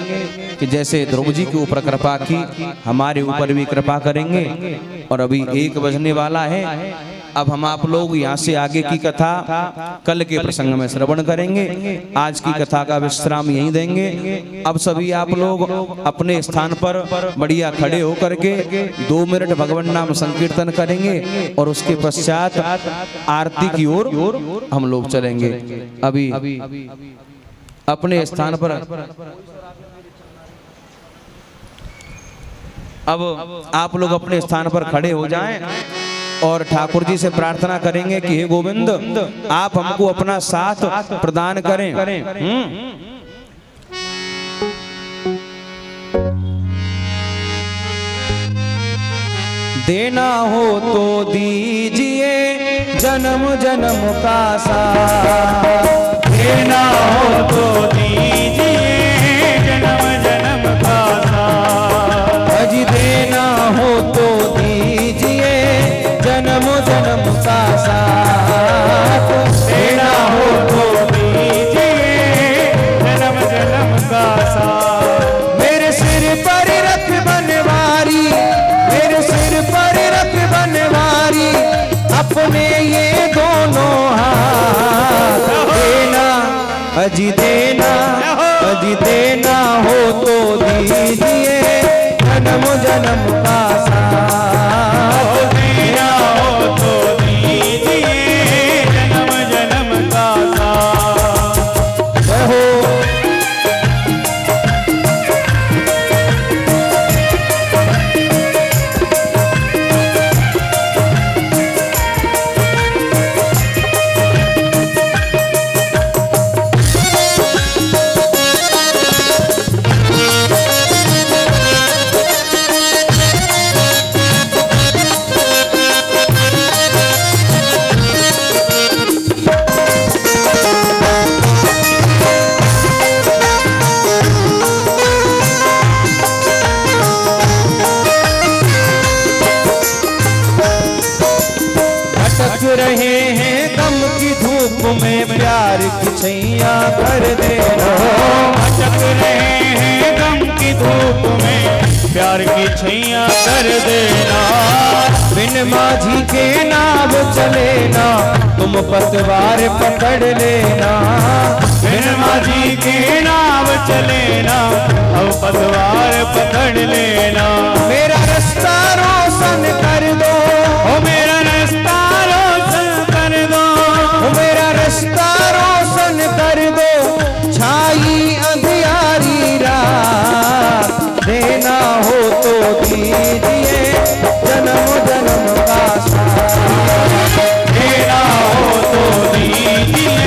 कि जैसे ध्रुव जी के ऊपर कृपा की, हमारे ऊपर भी कृपा करेंगे। और अभी 1 बजने वाला है। अब हम आप लोग यहाँ से आगे की कथा कल के प्रसंग में श्रवण करेंगे। आज की कथा का विश्राम यहीं देंगे। अब सभी आप लोग अपने स्थान पर बढ़िया खड़े होकर के 2 मिनट भगवान नाम संकीर्तन करेंगे और उसके पश्चात आरती की ओर हम लोग चलेंगे। अभी अपने स्थान पर अब आप लोग अपने स्थान पर खड़े हो जाएं और ठाकुर जी से प्रार्थना करेंगे कि हे गोविंद आप हमको अपना साथ प्रदान करें। देना हो तो दीजिए जन्म जन्म का साथ, देना हो तो दीजिए जन्म जन्म का साथ, अजी देना हो तो दीजिए जन्म जन्म का साथ, देना हो तो दीजिए जन्म जन्म का साथ। मेरे सिर पर रख बनवारी, मेरे सिर पर रख बनवारी, अपने ये दोनों हाथ, देना अजी देना, अजी देना हो तो दीजिए जन्म जन्म का साथ, देना हो तो दीजिए जन्म जन्म का साथ। कहो रहे हैं गम की धूप में प्यार की छैया कर देना, भटक रहे हैं गम की धूप में प्यार की छैया कर देना। बिन माझी के नाव चले ना तुम पतवार पकड़ लेना, बिन माझी के नाव चले ना अब पतवार पकड़ लेना। मेरा रास्ता रोशन कर दो, ओ मेरा रास्ता रोशन कर दो, ओ मेरा रास्ता रोशन कर दो, छाई अंधियारी रात, देना हो तो दीजिए जन्म जन्म का साथ, देना हो तो दीजिए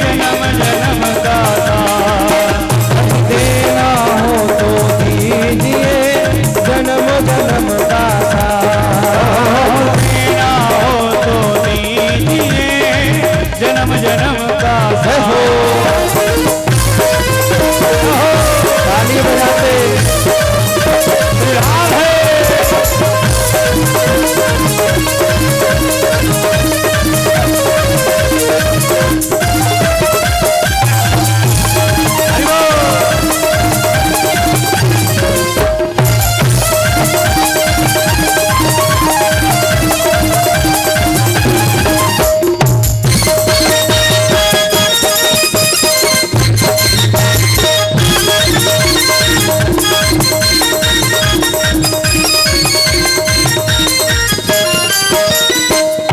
जन्म जन्म का साथ, देना हो तो दीजिए जन्म जन्म का साथ, देना हो तो दीजिए जन्म जन्म का साथ। ताली बजाते बिहार है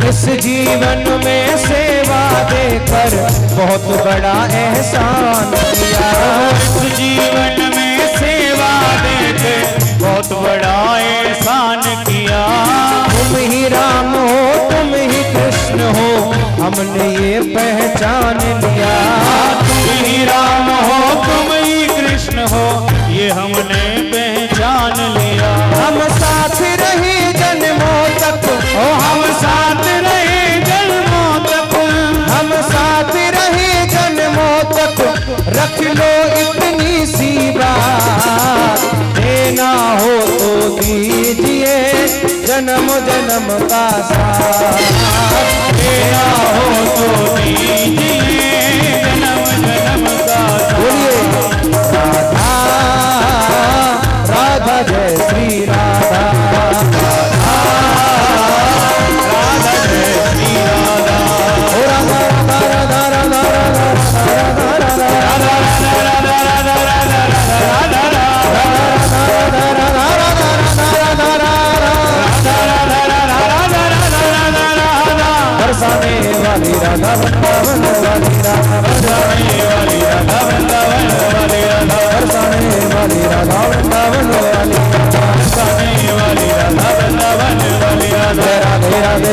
इस जीवन में सेवा देकर बहुत बड़ा एहसान किया, इस जीवन में सेवा देके बहुत बड़ा एहसान किया। तुम ही राम हो तुम ही कृष्ण हो हमने ये पहचान लिया, तुम ही राम हो तुम ही कृष्ण हो ये हमने पहचान लिया। हम साथ रहे जन्मों तक, ओ हम साथ रहे जन्मों तक, हम साथ रहे जन्मों तक, रख लो इतनी सी बात, देना हो तो दीजिए जन्म जन्म का साथ, देना हो तो दीजिए जन्म जन्म का साथ। बोलिए राधा राधा जय श्री राधा, राधा जय श्री राधा, ओ राधा राधा राधा राधा राधा राधा राधा बरसाने वाली राधा वृंदावन वाली राधा, बरसाने वाली राधा वृंदावन वाली राधा, बरसाने वाली राधा वृंदावन वाली राधा, बरसाने वाली राधा वृंदावन वाली राधा। राधे राधे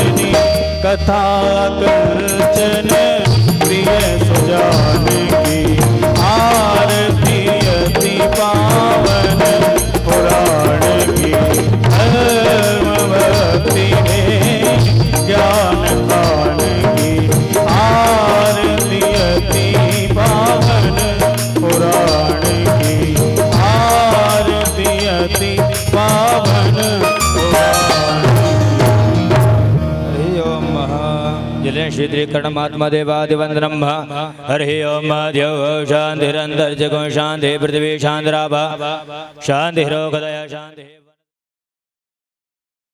कथा कंचन प्रिय सुजान की आरती अति पावन पुराण की धर्म भक्ति में ज्ञान दान की आरती अति पावन पुराण की आरती अति पावन पुराण। हरि ओम जले श्री कर्णमात्मा देवादिवंदनम हरि ओम देव शांतिरंतर्जगो शांति पृथ्वी शांतिराभा शांतिरोगदया शांति।